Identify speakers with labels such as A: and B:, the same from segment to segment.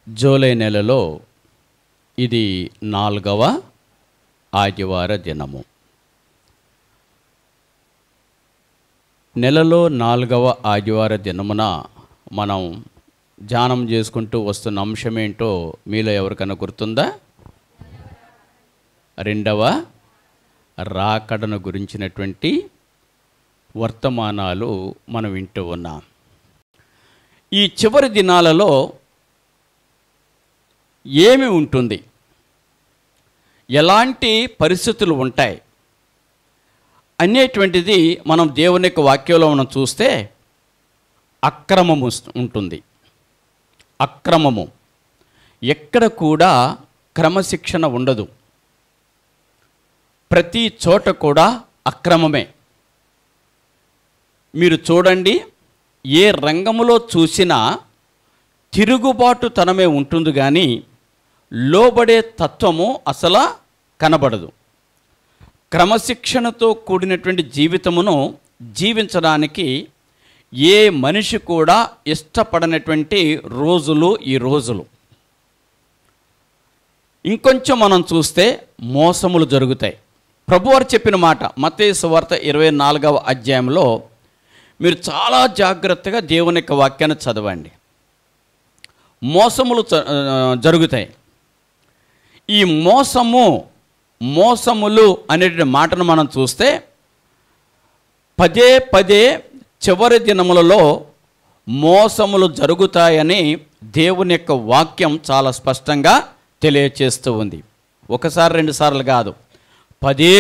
A: July నెలలో ఇది 4వ ఆదివార దినము. నెలలో 4వ ఆదివార దినమున మనం ధ్యానం చేసుకుంటూ వస్తున్న అంశం ఏంటో మీలో ఎవరికైనా గుర్తుందా? రెండవ రాకడను గురించినటువంటి వర్తమానాలు మనం వింటూ ఉన్నాం. ఈ చివరి దినాలలో ఏమి ఉంటుంది, ఎలాంటి పరిస్థితులు ఉంటాయి అనేటువంటిది మనం దేవుని యొక్క వాక్యంలో మనం చూస్తే అక్రమము ఉంటుంది. అక్రమము, ఎక్కడ కూడా క్రమశిక్షణ ఉండదు. ప్రతి చోట కూడా అక్రమమే. మీరు చూడండి, ఏ రంగములో చూసినా తిరుగుబాటుతనమే ఉంటుంది, కానీ లోబడే తత్వము అసలు కనబడదు. క్రమశిక్షణతో కూడినటువంటి జీవితమును జీవించడానికి ఏ మనిషి కూడా ఇష్టపడనటువంటి రోజులు ఈ రోజులు. ఇంకొంచెం మనం చూస్తే మోసములు జరుగుతాయి. ప్రభువారు చెప్పిన మాట మత్తయి సువార్త 24వ అధ్యాయంలో మీరు చాలా జాగ్రత్తగా దేవుని యొక్క వాక్యాన్ని చదవండి. మోసములు జరుగుతాయి. ఈ మోసములు అనేటువంటి మాటను మనం చూస్తే పదే పదే చివరి దినములలో మోసములు జరుగుతాయని దేవుని యొక్క వాక్యం చాలా స్పష్టంగా తెలియచేస్తూ ఉంది. ఒకసారి రెండుసార్లు కాదు, పదే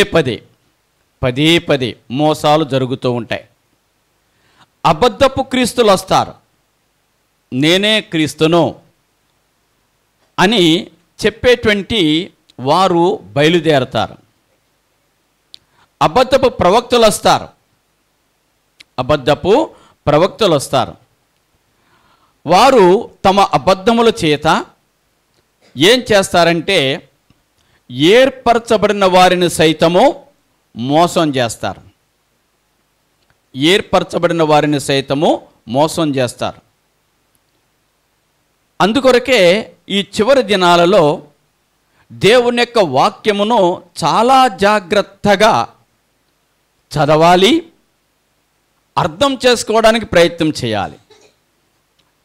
A: పదే మోసాలు జరుగుతూ ఉంటాయి. అబద్ధపు క్రీస్తులు వస్తారు. నేనే క్రీస్తును అని చెప్పేటువంటి వారు బయలుదేరతారు. అబద్ధపు ప్రవక్తలు వస్తారు. వారు తమ అబద్ధముల చేత ఏం చేస్తారంటే ఏర్పరచబడిన వారిని సైతము మోసం చేస్తారు. అందుకొరకే ఈ చివరి దినాలలో దేవుని యొక్క వాక్యమును చాలా జాగ్రత్తగా చదవాలి, అర్థం చేసుకోవడానికి ప్రయత్నం చేయాలి.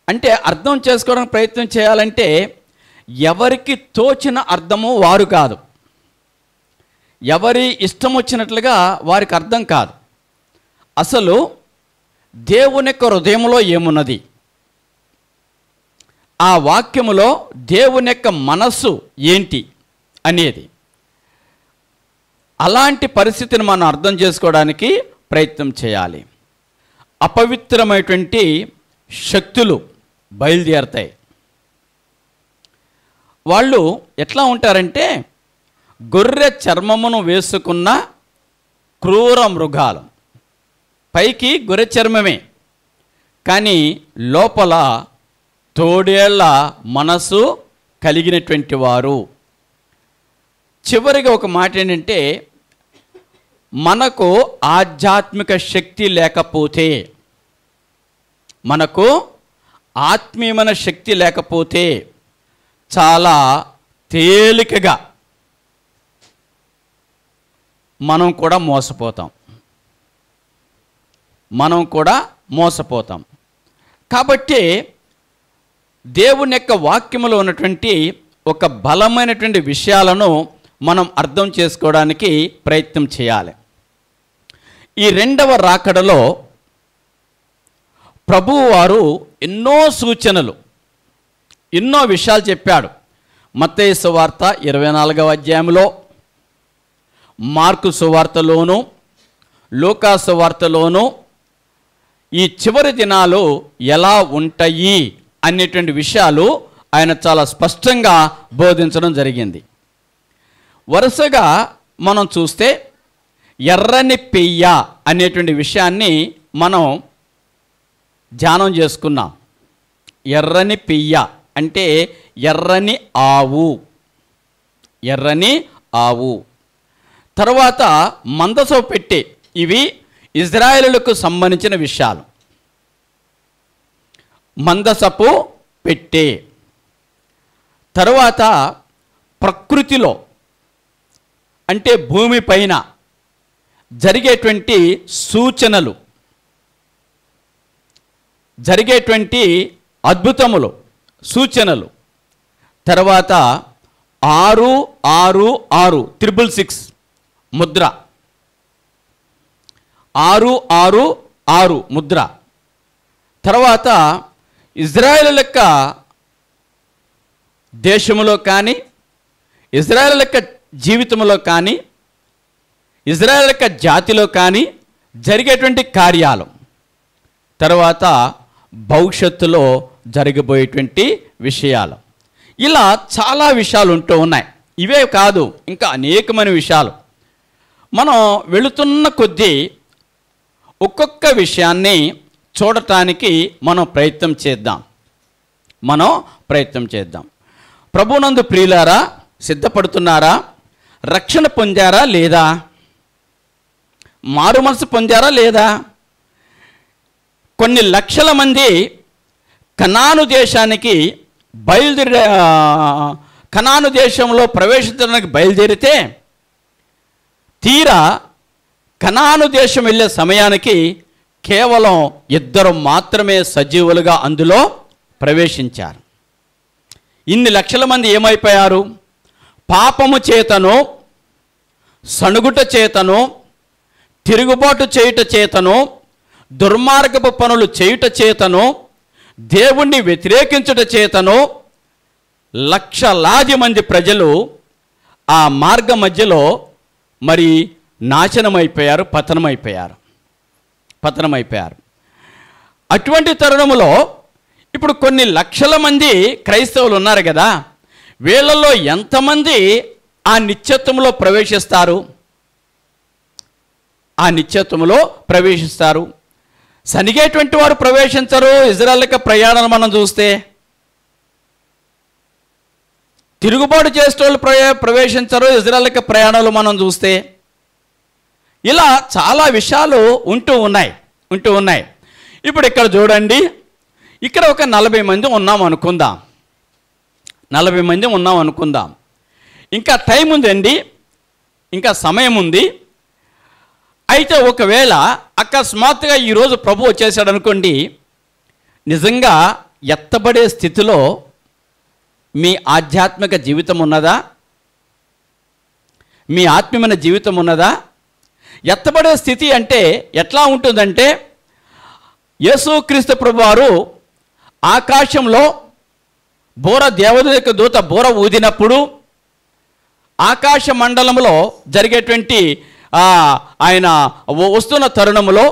A: అంటే అర్థం చేసుకోవడానికి ప్రయత్నం చేయాలంటే ఎవరికి తోచిన అర్థము వారు కాదు, ఎవరి ఇష్టం వచ్చినట్లుగా వారికి అర్థం కాదు. అసలు దేవుని యొక్క హృదయంలో ఏమున్నది, ఆ వాక్యములో దేవుని యొక్క మనస్సు ఏంటి అనేది, అలాంటి పరిస్థితిని మనం అర్థం చేసుకోవడానికి ప్రయత్నం చేయాలి. అపవిత్రమైనటువంటి శక్తులు బయలుదేరతాయి. వాళ్ళు ఎట్లా ఉంటారంటే గొర్రె చర్మమును వేసుకున్న క్రూర మృగాలు. పైకి గొర్రె చర్మమే, కానీ లోపల తోడేళ్ల మనసు కలిగినటువంటి వారు. చివరిగా ఒక మాట ఏంటంటే, మనకు ఆధ్యాత్మిక శక్తి లేకపోతే, మనకు ఆత్మీయమైన శక్తి లేకపోతే చాలా తేలికగా మనం కూడా మోసపోతాం. కాబట్టి దేవుని యొక్క వాక్యములో ఉన్నటువంటి ఒక బలమైనటువంటి విషయాలను మనం అర్థం చేసుకోవడానికి ప్రయత్నం చేయాలి. ఈ రెండవ రాకడలో ప్రభువు వారు ఎన్నో సూచనలు, ఎన్నో విషయాలు చెప్పాడు. మత్తయి సువార్త 24వ అధ్యాయంలో, మార్కు సువార్తలోను, లూకా సువార్తలోను ఈ చివరి దినాలు ఎలా ఉంటాయి అనేటువంటి విషయాలు ఆయన చాలా స్పష్టంగా బోధించడం జరిగింది. వరుసగా మనం చూస్తే ఎర్రని పెయ్య అనేటువంటి విషయాన్ని మనం ధ్యానం చేసుకున్నాం. ఎర్రని పెయ్య అంటే ఎర్రని ఆవు. తర్వాత మందసపు పెట్టె. ఇవి ఇజ్రాయేలులకు సంబంధించిన విషయాలు. మందసపు పెట్టె. తరువాత ప్రకృతిలో అంటే భూమిపైన జరిగేటువంటి సూచనలు, జరిగేటువంటి అద్భుతములు, సూచనలు. తర్వాత 666 666 ముద్ర, 666 ముద్ర. తర్వాత ఇజ్రాయేల్ యొక్క దేశంలో కానీ, ఇజ్రాయేల్ యొక్క జీవితంలో కానీ, ఇజ్రాయేల్ యొక్క జాతిలో కానీ జరిగేటువంటి కార్యాలు, తర్వాత భవిష్యత్తులో జరగబోయేటువంటి విషయాలు, ఇలా చాలా విషయాలు ఉంటూ ఉన్నాయి. ఇవే కాదు, ఇంకా అనేకమైన విషయాలు. మనం వెళుతున్న కొద్దీ ఒక్కొక్క విషయాన్ని చూడటానికి మనం ప్రయత్నం చేద్దాం. ప్రభునందు ప్రియులారా, సిద్ధపడుతున్నారా? రక్షణ పొందారా లేదా? మారు మనసు పొందారా లేదా? కొన్ని లక్షల మంది కనాను దేశానికి కనాను దేశంలో ప్రవేశించడానికి బయలుదేరితే తీరా కనాను దేశం వెళ్ళే సమయానికి కేవలం 2 మాత్రమే సజీవులుగా అందులో ప్రవేశించారు. ఇన్ని లక్షల మంది ఏమైపోయారు? పాపము చేతను, సణుగుట చేతను, తిరుగుబాటు చేయుట చేతను, దుర్మార్గపు పనులు చేయుట చేతను, దేవుణ్ణి వ్యతిరేకించుట చేతను లక్షలాది మంది ప్రజలు ఆ మార్గ మధ్యలో మరి నాశనమైపోయారు, పతనమైపోయారు. అటువంటి తరుణంలో ఇప్పుడు కొన్ని లక్షల మంది క్రైస్తవులు ఉన్నారు కదా, వీళ్ళల్లో ఎంతమంది ఆ నిత్యత్వంలో ప్రవేశిస్తారు? సనిగేటువంటి వారు ప్రవేశించరు. ఇజ్రాయెల్ యొక్క ప్రయాణాలు మనం చూస్తే తిరుగుబాటు చేసేవాళ్ళు ప్రవేశించరు. ఇజ్రాయెల్ యొక్క ప్రయాణాలు మనం చూస్తే ఇలా చాలా విషయాలు ఉంటూ ఉన్నాయి. ఇప్పుడు ఇక్కడ చూడండి, ఇక్కడ ఒక 40 మంది ఉన్నాం అనుకుందాం. ఇంకా టైం ఉందండి, ఇంకా సమయం ఉంది. అయితే ఒకవేళ అకస్మాత్తుగా ఈరోజు ప్రభు వచ్చేసాడు అనుకోండి, నిజంగా ఎత్తబడే స్థితిలో మీ ఆధ్యాత్మిక జీవితం ఉన్నదా? మీ ఆత్మీయమైన జీవితం ఉన్నదా? ఎత్తబడే స్థితి అంటే ఎట్లా ఉంటుందంటే, యేసుక్రీస్తు ప్రభువారు ఆకాశంలో దేవదూత యొక్క దూత బోర ఊదినప్పుడు ఆకాశ మండలంలో జరిగేటువంటి ఆయన వస్తున్న తరుణంలో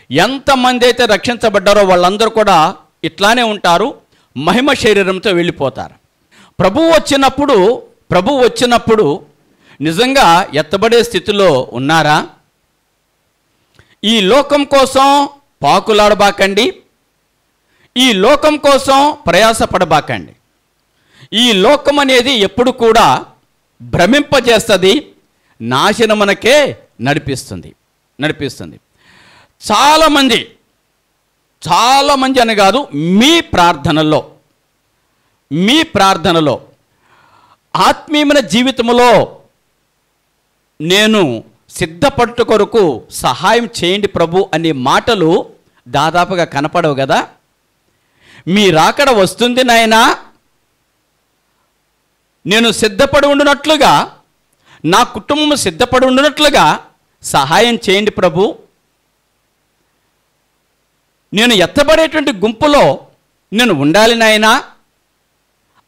A: ఎంతమంది అయితే రక్షించబడ్డారో వాళ్ళందరూ కూడా ఇట్లానే ఉంటారు, మహిమ శరీరంతో వెళ్ళిపోతారు. ప్రభువు వచ్చినప్పుడు నిజంగా ఎత్తబడే స్థితిలో ఉన్నారా? ఈ లోకం కోసం పాకులాడబాకండి, ఈ లోకం కోసం ప్రయాసపడబాకండి. ఈ లోకం అనేది ఎప్పుడు కూడా భ్రమింపజేస్తుంది, నాశనమునకే నడిపిస్తుంది. చాలామంది అని కాదు, మీ ప్రార్థనలో ఆత్మీయమైన జీవితంలో నేను సిద్ధపట్టు కొరకు సహాయం చేయండి ప్రభు అనే మాటలు దాదాపుగా కనపడవు కదా. మీ రాకడ వస్తుంది నాయనా, నేను సిద్ధపడి ఉండునట్లుగా, నా కుటుంబం సిద్ధపడి ఉండునట్లుగా సహాయం చేయండి ప్రభు, నేను ఎత్తబడేటువంటి గుంపులో నేను ఉండాలి నాయనా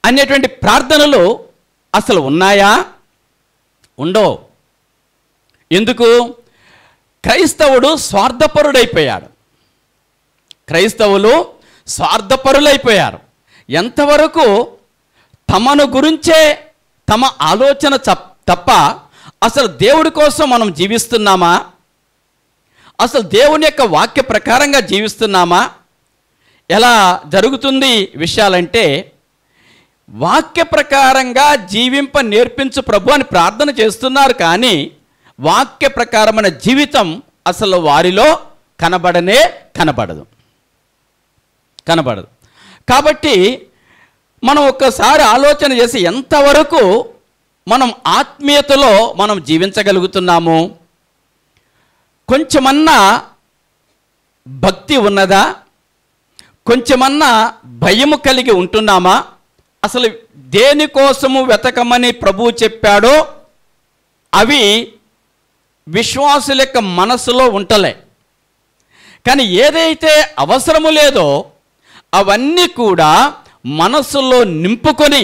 A: అనేటువంటి ప్రార్థనలు అసలు ఉన్నాయా? ఉండవు. ఎందుకు? క్రైస్తవులు స్వార్థపరులైపోయారు. ఎంతవరకు తమను గురించే తమ ఆలోచన తప్ప అసలు దేవుడి కోసం మనం జీవిస్తున్నామా? అసలు దేవుని యొక్క వాక్య ప్రకారంగా జీవిస్తున్నామా? ఎలా జరుగుతుంది విషయాలంటే, వాక్య ప్రకారంగా జీవింప నేర్పించు ప్రభు అని ప్రార్థన చేస్తున్నారు, కానీ వాక్య ప్రకారమైన జీవితం అసలు వారిలో కనబడదు. కాబట్టి మనం ఒక్కసారి ఆలోచన చేసి ఎంతవరకు మనం ఆత్మీయతలో మనం జీవించగలుగుతున్నాము? కొంచెమన్నా భక్తి ఉన్నదా? కొంచెమన్నా భయము కలిగి ఉంటున్నామా? అసలు దేనికోసము వెతకమని ప్రభువు చెప్పాడో అవి విశ్వాసుల యొక్క మనసులో ఉంటలే. కానీ ఏదైతే అవసరము లేదో అవన్నీ కూడా మనసులో నింపుకొని,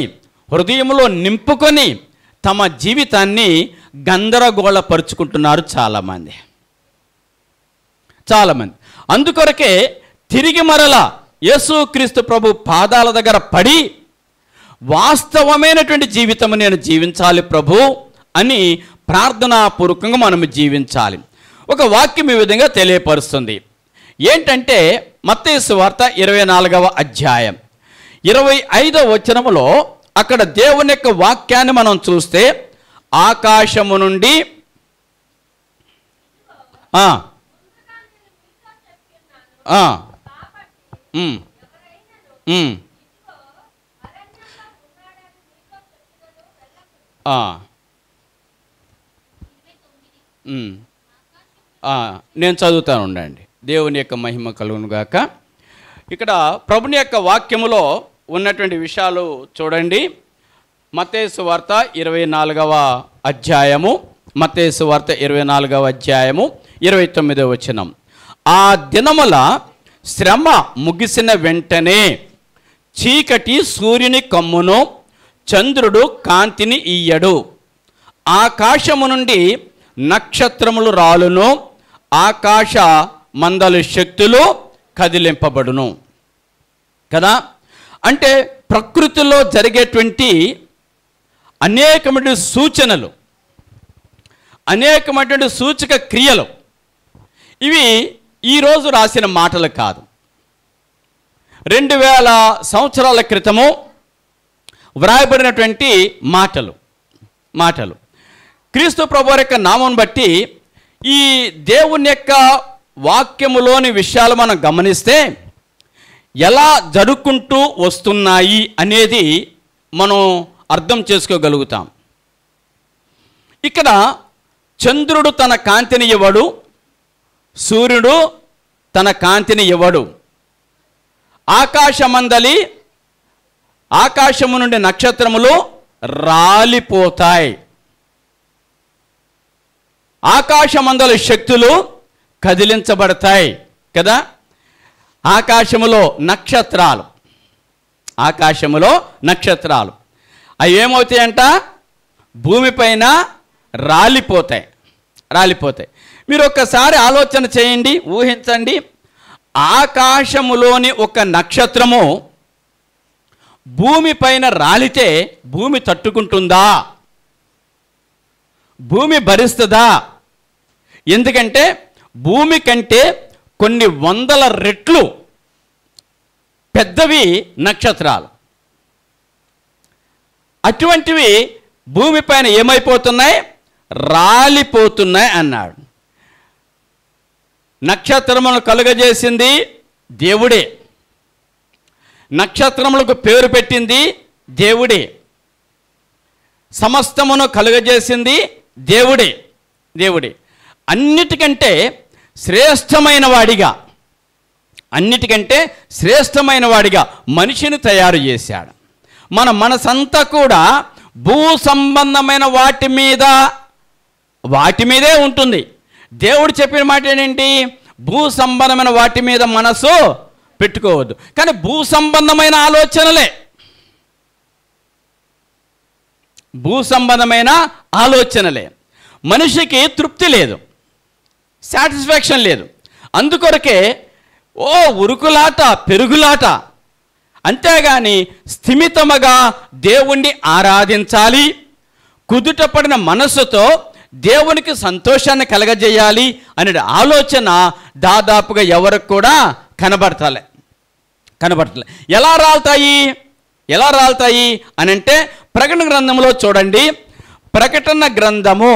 A: హృదయంలో నింపుకొని తమ జీవితాన్ని గందరగోళపరుచుకుంటున్నారు చాలామంది. అందుకొరకే తిరిగి మరలా యేసుక్రీస్తు ప్రభు పాదాల దగ్గర పడి వాస్తవమైనటువంటి జీవితం నేను జీవించాలి ప్రభు అని ప్రార్థనాపూర్వకంగా మనం జీవించాలి. ఒక వాక్యం ఈ విధంగా తెలియపరుస్తుంది. ఏంటంటే మత్తయి సువార్త 24వ అధ్యాయం 25వ వచనములో అక్కడ దేవుని యొక్క వాక్యాన్ని మనం చూస్తే, ఆకాశము నుండి నేను చదువుతాను, ఉండండి. దేవుని యొక్క మహిమ కలుగును గాక. ఇక్కడ ప్రభుని యొక్క వాక్యములో ఉన్నటువంటి విషయాలు చూడండి. మత్తయి సువార్త 24వ అధ్యాయము, మత్తయి సువార్త 24వ అధ్యాయము 29వ వచనం. ఆ దినముల శ్రమ ముగిసిన వెంటనే చీకటి సూర్యుని కమ్మును, చంద్రుడు కాంతిని ఇయ్యడు, ఆకాశము నుండి నక్షత్రములు రాలును, ఆకాశ మండల శక్తులు కదిలింపబడును. కదా, అంటే ప్రకృతిలో జరిగేటువంటి అనేకమైన సూచనలు, అనేకమైనటువంటి సూచక క్రియలు, ఇవి ఈరోజు రాసిన మాటలు కాదు. 2000 సంవత్సరాల క్రితము వ్రాయబడినటువంటి మాటలు క్రీస్తు ప్రభువు యొక్క నామం బట్టి ఈ దేవుని యొక్క వాక్యములోని విషయాలు మనం గమనిస్తే ఎలా జరుపుకుంటూ వస్తున్నాయి అనేది మనం అర్థం చేసుకోగలుగుతాం. ఇక్కడ చంద్రుడు తన కాంతిని ఇవ్వడు, సూర్యుడు తన కాంతిని ఇవ్వడు, ఆకాశము నుండి నక్షత్రములు రాలిపోతాయి, ఆకాశమందల శక్తులు కదిలించబడతాయి. కదా, ఆకాశములో నక్షత్రాలు అవి ఏమవుతాయంట? భూమిపైన రాలిపోతాయి. మీరు ఒక్కసారి ఆలోచన చేయండి, ఊహించండి. ఆకాశములోని ఒక నక్షత్రము భూమిపైన రాలితే భూమి తట్టుకుంటుందా? భూమి భరిస్తుందా? ఎందుకంటే భూమి కంటే కొన్ని 100 రెట్లు పెద్దవి నక్షత్రాలు. అటువంటివి భూమిపైన ఏమైపోతున్నాయి? రాలిపోతున్నాయి అన్నాడు. నక్షత్రములను కలుగజేసింది దేవుడే, నక్షత్రములకు పేరు పెట్టింది దేవుడే, సమస్తమును కలుగజేసింది దేవుడే. అన్నిటికంటే శ్రేష్టమైన వాడిగా మనిషిని తయారు చేశాడు. మన మనసంతా కూడా భూ సంబంధమైన వాటి మీదే ఉంటుంది. దేవుడు చెప్పిన మాట ఏంటి? భూ సంబంధమైన వాటి మీద మనసు పెట్టుకోవద్దు. కానీ భూ సంబంధమైన ఆలోచనలే మనిషికి తృప్తి లేదు, సాటిస్ఫాక్షన్ లేదు. అందుకొరకే ఉరుకులాట, పెరుగులాట. అంతేగాని స్థిమితముగా దేవుణ్ణి ఆరాధించాలి, కుదుటపడిన మనస్సుతో దేవునికి సంతోషాన్ని కలగజేయాలి అనే ఆలోచన దాదాపుగా ఎవరికి కూడా కనబడతలే. ఎలా రాలుతాయి అని అంటే ప్రకటన గ్రంథంలో చూడండి. ప్రకటన గ్రంథము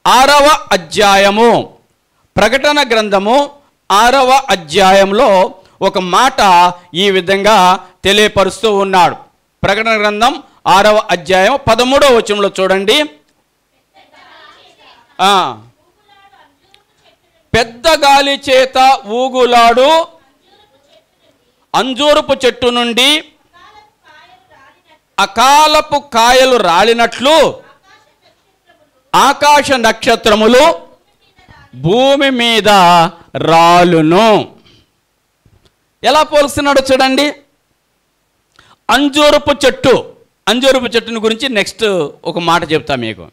A: 6వ అధ్యాయము, ప్రకటన గ్రంథము 6వ అధ్యాయంలో ఒక మాట ఈ విధంగా తెలియపరుస్తూ ఉన్నాడు. ప్రకటన గ్రంథం 6వ అధ్యాయం 13వ వచనంలో చూడండి. పెద్ద గాలి చేత ఊగులాడు అంజూరపు చెట్టు నుండి అకాలపు కాయలు రాలినట్లు ఆకాశ నక్షత్రములు భూమి మీద రాలును. ఎలా పోలుస్తున్నాడో చూడండి. అంజూరపు చెట్టుని గురించి నెక్స్ట్ ఒక మాట చెప్తా మీకు.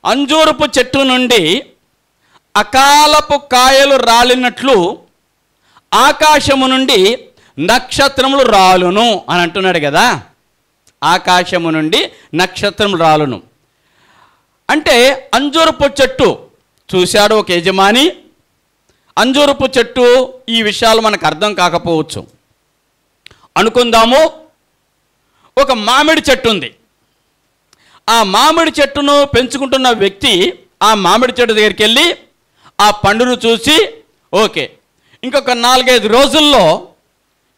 A: అంజూరపు చెట్టు నుండి అకాలపు కాయలు రాలినట్లు ఆకాశము నుండి నక్షత్రములు రాలును అని అంటున్నాడు కదా. ఆకాశము నుండి నక్షత్రములు రాలును అంటే అంజూరపు చెట్టు చూశాడు ఒక యజమాని. అంజూరపు చెట్టు ఈ విషయాలు మనకు అర్థం కాకపోవచ్చు. అనుకుందాము, ఒక మామిడి చెట్టు ఉంది. ఆ మామిడి చెట్టును పెంచుకుంటున్న వ్యక్తి ఆ మామిడి చెట్టు దగ్గరికి వెళ్ళి ఆ పండును చూసి ఓకే ఇంకొక 4-5 రోజుల్లో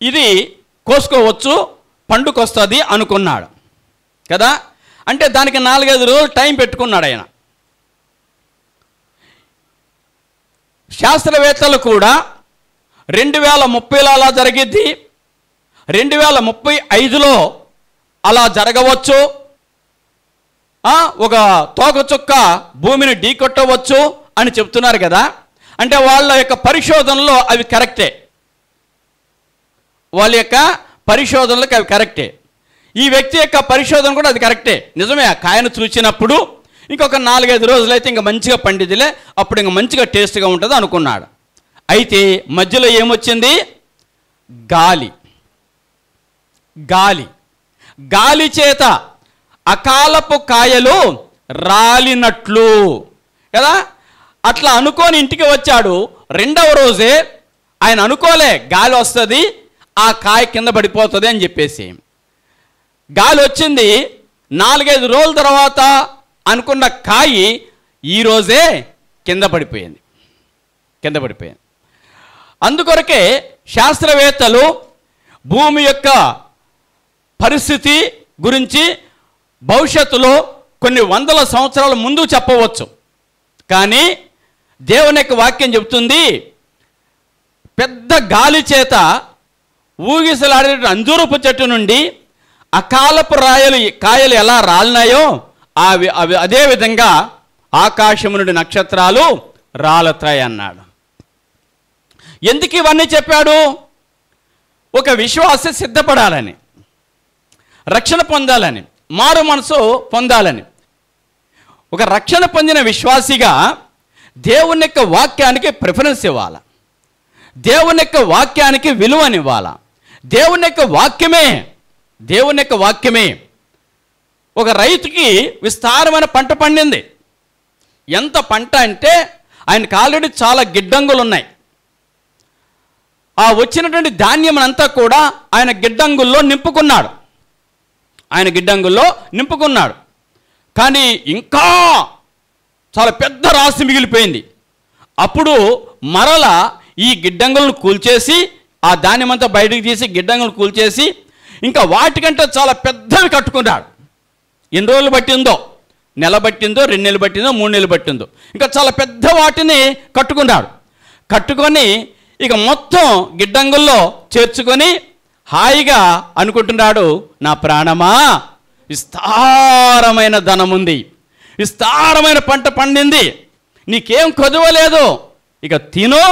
A: ఇది కోసుకోవచ్చు, పండుకొస్తుంది అనుకున్నాడు కదా. అంటే దానికి 4-5 రోజులు టైం పెట్టుకున్నాడు ఆయన. శాస్త్రవేత్తలు కూడా 2030లో అలా జరిగిద్ది, 2035లో అలా జరగవచ్చు, ఒక తోకచుక్క భూమిని ఢీకొట్టవచ్చు అని చెప్తున్నారు కదా. అంటే వాళ్ళ యొక్క పరిశోధనలో అవి కరెక్టే, వాళ్ళ యొక్క పరిశోధనలకు అవి కరెక్టే. ఈ వ్యక్తి యొక్క పరిశోధన కూడా అది కరెక్టే, నిజమే. ఆ కాయను చూసినప్పుడు ఇంకొక 4-5 రోజులు అయితే ఇంకా మంచిగా పండిదిలే, అప్పుడు ఇంకా మంచిగా టేస్ట్గా ఉంటుంది అనుకున్నాడు. అయితే మధ్యలో ఏమొచ్చింది? గాలి చేత అకాలపు కాయలు రాలినట్లు కదా. అట్లా అనుకొని ఇంటికి వచ్చాడు. 2వ రోజే ఆయన అనుకోలే గాలి వస్తుంది, ఆ కాయ కింద పడిపోతుంది అని చెప్పేసి. గాలి వచ్చింది. 4-5 రోజుల తర్వాత అనుకున్న కాయ ఈరోజే కింద పడిపోయింది. అందుకొరకే శాస్త్రవేత్తలు భూమి యొక్క పరిస్థితి గురించి భవిష్యత్తులో కొన్ని 100 సంవత్సరాల ముందు చెప్పవచ్చు. కానీ దేవుని యొక్క వాక్యం చెబుతుంది, పెద్ద గాలి చేత ఊగిసలాడే అంజూరపు చెట్టు నుండి అకాలపు కాయలు ఎలా రాలినాయో అవి అదేవిధంగా ఆకాశము నుండి నక్షత్రాలు రాలతాయి అన్నాడు. ఎందుకు ఇవన్నీ చెప్పాడు? ఒక విశ్వాసి సిద్ధపడాలని, రక్షణ పొందాలని, మారు మనసు పొందాలని. ఒక రక్షణ పొందిన విశ్వాసిగా దేవుని యొక్క వాక్యానికి ప్రిఫరెన్స్ ఇవ్వాలి, దేవుని యొక్క వాక్యానికి విలువనివ్వాలి. దేవుని యొక్క వాక్యమే ఒక రైతుకి విస్తారమైన పంట పండింది. ఎంత పంట అంటే ఆయనకు ఆల్రెడీ చాలా గిడ్డంగులు ఉన్నాయి. ఆ వచ్చినటువంటి ధాన్యం అంతా కూడా ఆయన గిడ్డంగుల్లో నింపుకున్నాడు. కానీ ఇంకా చాలా పెద్ద రాశి మిగిలిపోయింది. అప్పుడు మరల ఈ గిడ్డంగులను కూల్చేసి ఆ ధాన్యం అంతా బయటకు తీసి గిడ్డంగులను కూల్చేసి ఇంకా వాటికంటే చాలా పెద్దవి కట్టుకున్నాడు. ఎన్ని రోజులు పట్టిందో, నెల పట్టిందో, 2 నెలలు పట్టిందో, 3 నెలలు పట్టిందో, ఇంకా చాలా పెద్ద వాటిని కట్టుకొని ఇక మొత్తం గిడ్డంగుల్లో చేర్చుకొని హాయిగా అనుకుంటున్నాడు, నా ప్రాణమా విస్తారమైన ధనం ఉంది, విస్తారమైన పంట పండింది, నీకేం కొదవలేదు, ఇక తిను,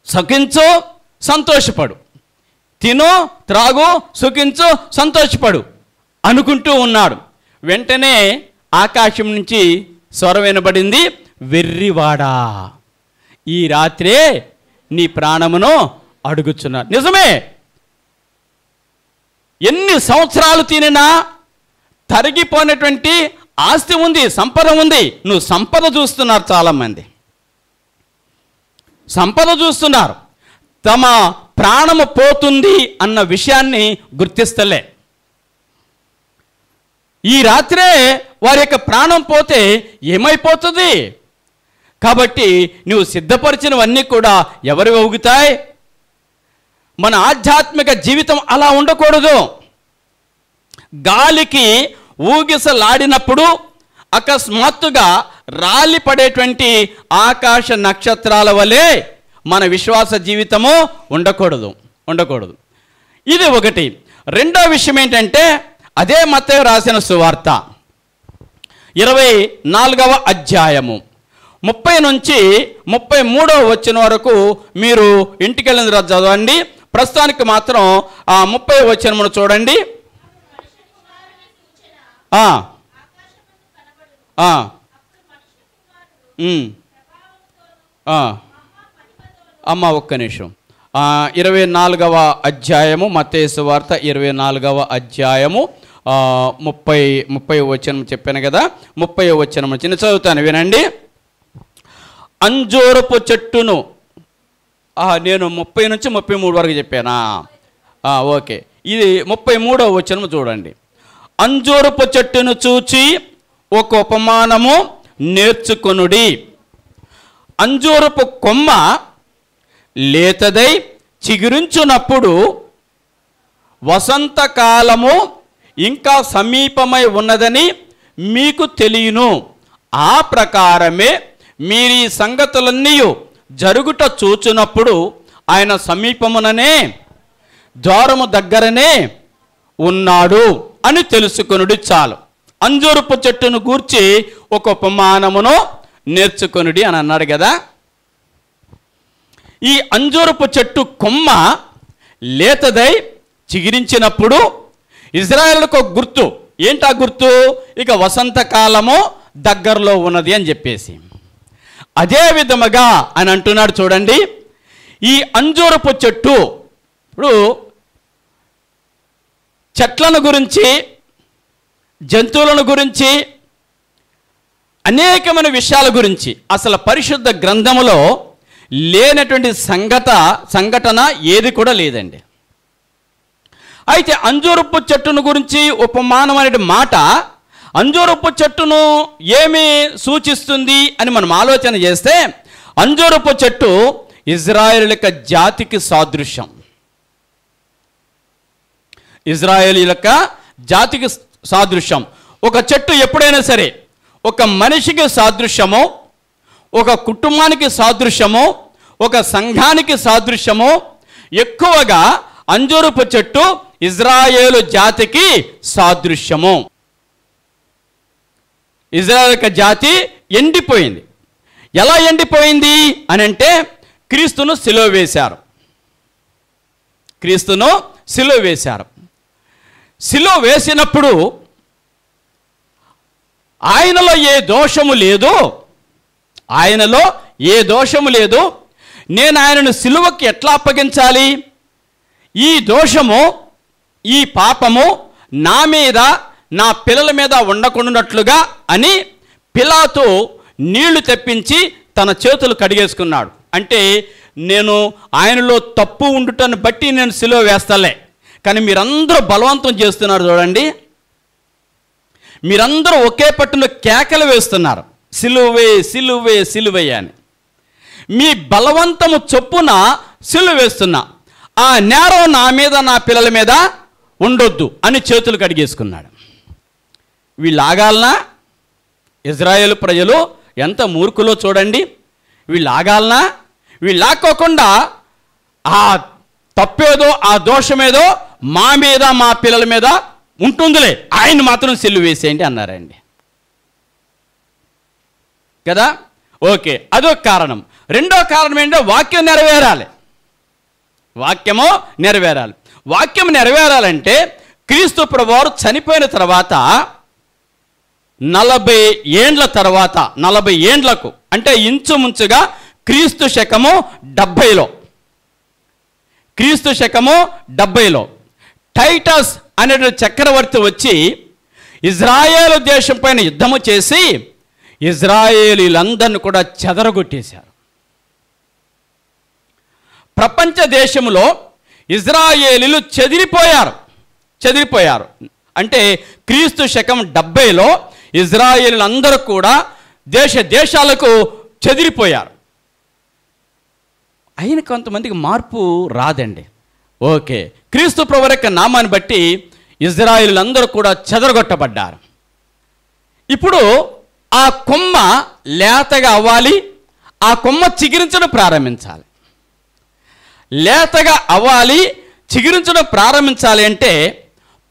A: సుఖించు, సంతోషపడు, తిను, త్రాగు, సుఖించు, సంతోషపడు అనుకుంటూ ఉన్నాడు. వెంటనే ఆకాశం నుంచి స్వరం వినబడింది, వెర్రివాడా, ఈ రాత్రే నీ ప్రాణమును అడుగుచున్నాడు. నిజమే, ఎన్ని సంవత్సరాలు తినినా తరిగిపోయినటువంటి ఆస్తి ఉంది, సంపద ఉంది. నువ్వు సంపద చూస్తున్నారు, చాలామంది సంపద చూస్తున్నారు, తమ ప్రాణము పోతుంది అన్న విషయాన్ని గుర్తిస్తలే. ఈ రాత్రే వారి యొక్క ప్రాణం పోతే ఏమైపోతుంది? కాబట్టి నువ్వు సిద్ధపరిచినవన్నీ కూడా ఎవరు ఊగుతాయి? మన ఆధ్యాత్మిక జీవితం అలా ఉండకూడదు. గాలికి ఊగిసలాడినప్పుడు అకస్మాత్తుగా రాలి పడేటువంటి ఆకాశ నక్షత్రాల వలె మన విశ్వాస జీవితము ఉండకూడదు. ఇది ఒకటి. రెండో విషయం ఏంటంటే, అదే మత్తయి రాసిన సువార్త 24వ అధ్యాయము 30 నుంచి 33వ వచనం వరకు మీరు ఇంటికి వెళ్ళిన తర్వాత చదవండి. ప్రస్తుతానికి మాత్రం ఆ 30వ వచనమును చూడండి. అమ్మ ఒక్క నిమిషం. 24వ అధ్యాయము మత్తయి సువార్త 24వ అధ్యాయము 30వ వచనం చెప్పాను కదా, 30వ వచనం చిన్న చదువుతాను వినండి. అంజూరపు చెట్టును, నేను 30 నుంచి 33 వరకు చెప్పానా? ఓకే, ఇది 33వ వచనం చూడండి. అంజూరపు చెట్టును చూచి ఒక ఉపమానము నేర్చుకొనుడి. అంజూరపు కొమ్మ లేతదై చిగురించునప్పుడు వసంతకాలము ఇంకా సమీపమై ఉన్నదని మీకు తెలియను. ఆ ప్రకారమే మీరు ఈ సంగతులన్నీ జరుగుట చూచునప్పుడు ఆయన సమీపముననే, ద్వారము దగ్గరనే ఉన్నాడు అని తెలుసుకొనుడి చాలు. అంజూరపు చెట్టును గూర్చి ఒక ఉపమానమును నేర్చుకొనుడి అని అన్నాడు కదా. ఈ అంజూరపు చెట్టు కొమ్మ లేతదై చిగిరించినప్పుడు ఇజ్రాయేలుకు ఒక గుర్తు. ఏంటా గుర్తు? ఇక వసంతకాలము దగ్గరలో ఉన్నది అని చెప్పేసి. అదే విధముగా అని అంటున్నాడు చూడండి. ఈ అంజూరపు చెట్టు, ఇప్పుడు చెట్లను గురించి, జంతువులను గురించి, అనేకమైన విషయాల గురించి అసలు పరిశుద్ధ గ్రంథములో లేనటువంటి సంఘటన ఏది కూడా లేదండి. అయితే అంజూరపు చెట్టును గురించి ఉపమానం అనే మాట అంజూరపు చెట్టును ఏమి సూచిస్తుంది అని మనం ఆలోచన చేస్తే, అంజూరపు చెట్టు ఇజ్రాయేలీయుల జాతికి సాదృశ్యం. ఇజ్రాయేలీయుల జాతికి సాదృశ్యం. ఒక చెట్టు ఎప్పుడైనా సరే ఒక మనిషికి సాదృశ్యము, ఒక కుటుంబానికి సాదృశ్యము, ఒక సంఘానికి సాదృశ్యము. ఎక్కువగా అంజూరపు చెట్టు ఇజ్రాయేలు జాతికి సాదృశ్యము. ఇజ్రాయేల్ జాతి ఎండిపోయింది. ఎలా ఎండిపోయింది అని అంటే, క్రీస్తును సిలువ వేశారు. సిలువ వేసినప్పుడు ఆయనలో ఏ దోషము లేదు. నేను ఆయనను సిలువకి ఎట్లా అప్పగించాలి? ఈ దోషము, ఈ పాపము నా మీద, నా పిల్లల మీద ఉండకుండాట్లుగా అని పిలాతు నీళ్లు తెప్పించి తన చేతులు కడిగేసుకున్నాడు. అంటే నేను ఆయనలో తప్పు ఉండుటను బట్టి నేను సిలువ వేస్తలే, కానీ మీరందరూ బలవంతం చేస్తున్నారు చూడండి. మీరందరూ ఒకే పట్టున కేకలు వేస్తున్నారు, సిలువే సిలువే సిలువే అని. మీ బలవంతము చొప్పున సిలువ వేస్తున్నా. ఆ నేరం నా మీద, నా పిల్లల మీద ఉండొద్దు అని చేతులు కడిగేసుకున్నాడు. వీళ్ళు ఆగాలనా? ఇజ్రాయేలు ప్రజలు ఎంత మూర్ఖులో చూడండి. వీళ్ళు ఆగాలనా? వీళ్ళు ఆక్కోకుండా ఆ తప్పేదో, ఆ దోషమేదో మా మీద, మా పిల్లల మీద ఉంటుందిలే, ఆయన మాత్రం సిలువ వేసేయండి అన్నారండి కదా. ఓకే, అదొక కారణం. రెండో కారణం ఏంటంటే వాక్యం నెరవేరాలి. వాక్యం నెరవేరాలంటే క్రీస్తు ప్రభువారు చనిపోయిన తర్వాత 40 ఏండ్ల తర్వాత, 40 ఏండ్లకు అంటే ఇంచుమించుగా క్రీస్తు శకము 70లో టైటస్ అనే చక్రవర్తి వచ్చి ఇజ్రాయేలు దేశం పైన యుద్ధము చేసి ఇజ్రాయేలీలందరిని కూడా చెదరగొట్టేశారు. ప్రపంచ దేశంలో ఇజ్రాయేలీలు చెదిరిపోయారు. అంటే క్రీస్తు శకం 70లో ఇజ్రాయేలీలందరూ కూడా దేశాలకు చెదిరిపోయారు. అయిన కొంతమందికి మార్పు రాదండి. ఓకే, క్రీస్తు ప్రభువు యొక్క నామాన్ని బట్టి ఇజ్రాయేలులందరూ కూడా చెదరగొట్టబడ్డారు. ఇప్పుడు ఆ కొమ్మ లేతగా అవ్వాలి, ఆ కొమ్మ చిగురించడం ప్రారంభించాలి. లేతగా అవ్వాలి, చిగురించడం ప్రారంభించాలి అంటే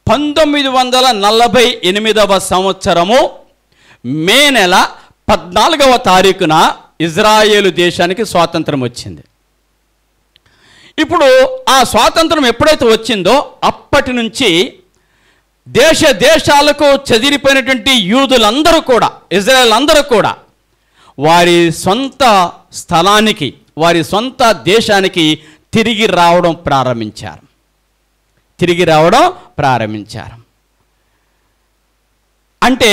A: 1948వ సంవత్సరము మే నెల 14వ తారీఖున ఇజ్రాయేలు దేశానికి స్వాతంత్రం వచ్చింది. ఇప్పుడు ఆ స్వాతంత్రం ఎప్పుడైతే వచ్చిందో అప్పటి నుంచి దేశాలకు చెదిరిపోయినటువంటి యూదులందరూ కూడా, ఇజ్రాయేల్ అందరూ కూడా వారి సొంత స్థలానికి, వారి సొంత దేశానికి తిరిగి రావడం ప్రారంభించారు. అంటే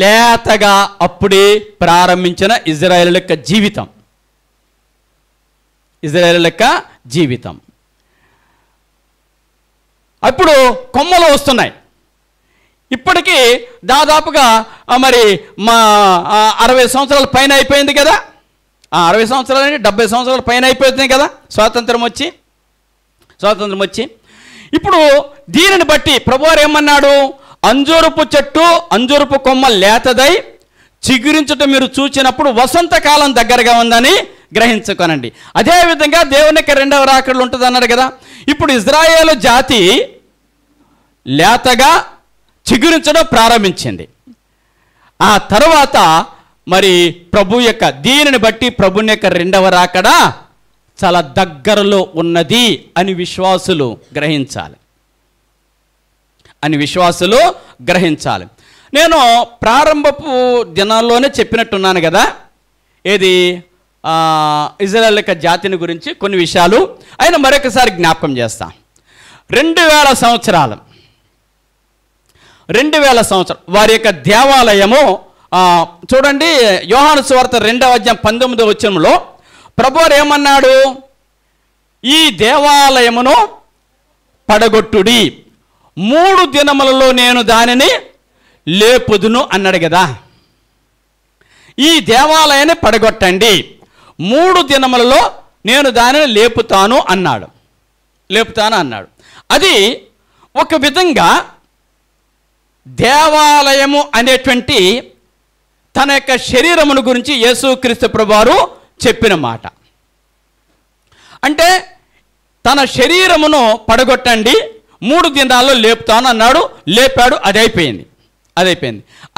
A: లేతగా అప్పుడే ప్రారంభించిన ఇజ్రాయేల్ యొక్క జీవితం అప్పుడు కొమ్మలు వస్తున్నాయి. ఇప్పటికీ దాదాపుగా మరి మా 60 సంవత్సరాల పైన అయిపోయింది కదా, 60 సంవత్సరాలు అంటే 70 సంవత్సరాల పైన అయిపోతుంది కదా స్వాతంత్రం వచ్చి. ఇప్పుడు దీనిని బట్టి ప్రభువారు ఏమన్నాడు? అంజూరపు చెట్టు, అంజూరపు కొమ్మ లేతదై చిగురించటం మీరు చూచినప్పుడు వసంతకాలం దగ్గరగా ఉందని గ్రహించుకోనండి. అదేవిధంగా దేవుని యొక్క రెండవ రాకడలు ఉంటుంది అన్నారు కదా. ఇప్పుడు ఇజ్రాయేలు జాతి లేతగా చిగురించడం ప్రారంభించింది. ఆ తర్వాత మరి ప్రభు యొక్క దీనిని బట్టి ప్రభుని యొక్క రెండవ రాకడ చాలా దగ్గరలో ఉన్నది అని విశ్వాసులు గ్రహించాలి. నేను ప్రారంభపు దినాల్లోనే చెప్పినట్టున్నాను కదా, ఏది ఇజ్రాయేల్ యొక్క జాతిని గురించి కొన్ని విషయాలు. అయినా మరొకసారి జ్ఞాపకం చేస్తా. 2000 సంవత్సరం వారి యొక్క దేవాలయము చూడండి. యోహాను సువార్త 2వ అధ్యాయం 19వ వచనంలో ప్రభువారు ఏమన్నాడు? ఈ దేవాలయమును పడగొట్టుడి, 3 దినములలో నేను దానిని లేపుదును అన్నాడు కదా. ఈ దేవాలయాన్ని పడగొట్టండి, 3 దినములలో నేను దానిని లేపుతాను అన్నాడు. అది ఒక విధంగా దేవాలయము అనేటువంటి తన యొక్క శరీరమును గురించి యేసుక్రీస్తు ప్రభువారు చెప్పిన మాట. అంటే తన శరీరమును పడగొట్టండి, 3 దినాల్లో లేపుతాను అన్నాడు. లేపాడు, అది అయిపోయింది.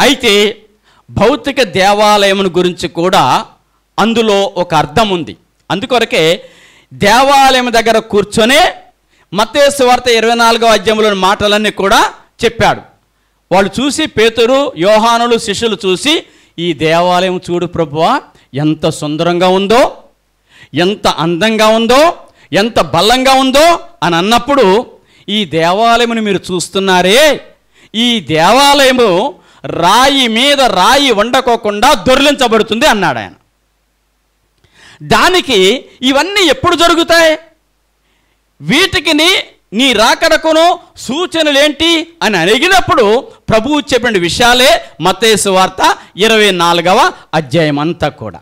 A: అయితే భౌతిక దేవాలయమును గురించి కూడా అందులో ఒక అర్థం ఉంది. అందుకొరకే దేవాలయం దగ్గర కూర్చొనే మత్తయి సువార్త 24వ అధ్యాయంలోని మాటలన్నీ కూడా చెప్పాడు. వాళ్ళు చూసి, పేతురు, యోహానులు, శిష్యులు చూసి, ఈ దేవాలయం చూడు ప్రభువా, ఎంత సుందరంగా ఉందో, ఎంత అందంగా ఉందో, ఎంత బలంగా ఉందో అని అన్నప్పుడు, ఈ దేవాలయముని మీరు చూస్తున్నారే, ఈ దేవాలయము రాయి మీద రాయి వండకోకుండా దొర్లించబడుతుంది అన్నాడు ఆయన. దానికి ఇవన్నీ ఎప్పుడు జరుగుతాయి? వీటికి నీ రాకడకును సూచనలేంటి అని అడిగినప్పుడు ప్రభువు చెప్పిన విషయాలే మత్తయి సువార్త 24వ అధ్యాయం అంతా కూడా.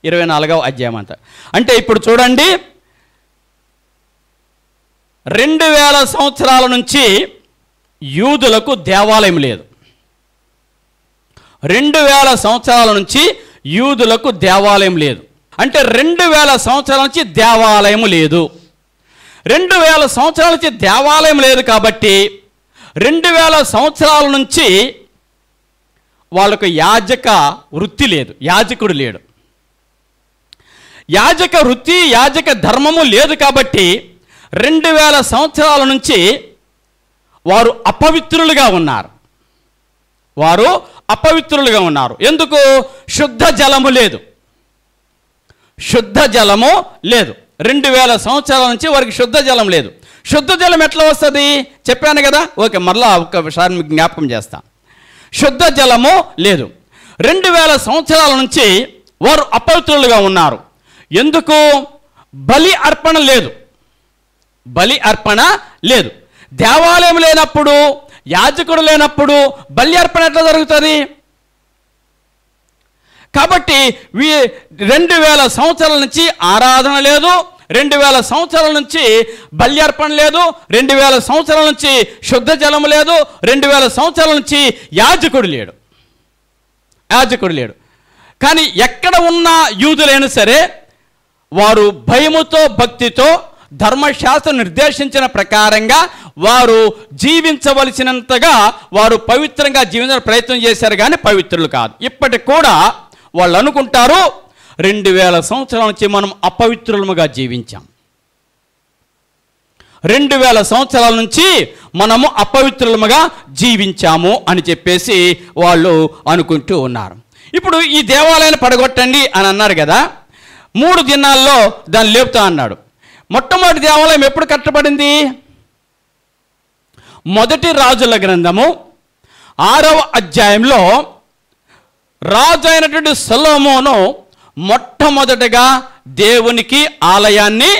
A: 24వ అధ్యాయం అంతా అంటే ఇప్పుడు చూడండి, 2000 సంవత్సరాల నుంచి యూదులకు దేవాలయం లేదు. 2000 సంవత్సరాల నుంచి యూదులకు దేవాలయం లేదు. అంటే 2000 సంవత్సరాల నుంచి దేవాలయం లేదు. 2000 సంవత్సరాల నుంచి దేవాలయం లేదు కాబట్టి 2000 సంవత్సరాల నుంచి వాళ్ళకు యాజక వృత్తి లేదు, యాజకుడు లేడు. యాజక వృత్తి, యాజక ధర్మము లేదు కాబట్టి 2000 సంవత్సరాల నుంచి వారు అపవిత్రులుగా ఉన్నారు. ఎందుకు? శుద్ధ జలము లేదు. 2000 సంవత్సరాల నుంచి వారికి శుద్ధ జలం లేదు. శుద్ధ జలం ఎట్లా వస్తుంది చెప్పాను కదా. ఓకే, మరలా ఒక్కసారి మీకు జ్ఞాపకం చేస్తా. శుద్ధ జలము లేదు. 2000 సంవత్సరాల నుంచి వారు అపవిత్రులుగా ఉన్నారు. ఎందుకు? బలి అర్పణ లేదు. దేవాలయం లేనప్పుడు, యాజకుడు లేనప్పుడు బలి అర్పణ ఎట్లా జరుగుతుంది? కాబట్టి 2000 సంవత్సరాల నుంచి ఆరాధన లేదు, 2000 సంవత్సరాల నుంచి బల్యార్పణ లేదు, 2000 సంవత్సరాల నుంచి శుద్ధ జలం లేదు, 2000 సంవత్సరాల నుంచి యాజకుడు లేడు. కానీ ఎక్కడ ఉన్న యూదులైనా సరే వారు భయముతో భక్తితో ధర్మశాస్త్రం నిర్దేశించిన ప్రకారంగా వారు జీవించవలసినంతగా వారు పవిత్రంగా జీవించడానికి ప్రయత్నం చేశారు, కానీ పవిత్రులు కాదు. ఇప్పటికి కూడా వాళ్ళు అనుకుంటారు 2000 సంవత్సరాల నుంచి మనం అపవిత్రులముగా జీవించాం, 2000 సంవత్సరాల నుంచి మనము అపవిత్రులముగా జీవించాము అని చెప్పేసి వాళ్ళు అనుకుంటూ ఉన్నారు. ఇప్పుడు ఈ దేవాలయాన్ని పడగొట్టండి అని అన్నారు కదా, 3 దినాల్లో దాన్ని లేపుతా అన్నాడు. మొట్టమొదటి దేవాలయం ఎప్పుడు కట్టబడింది? మొదటి రాజుల గ్రంథము 6వ అధ్యాయంలో రాజు అయినటువంటి సొలొమోను మొట్టమొదటిగా దేవునికి ఆలయాన్ని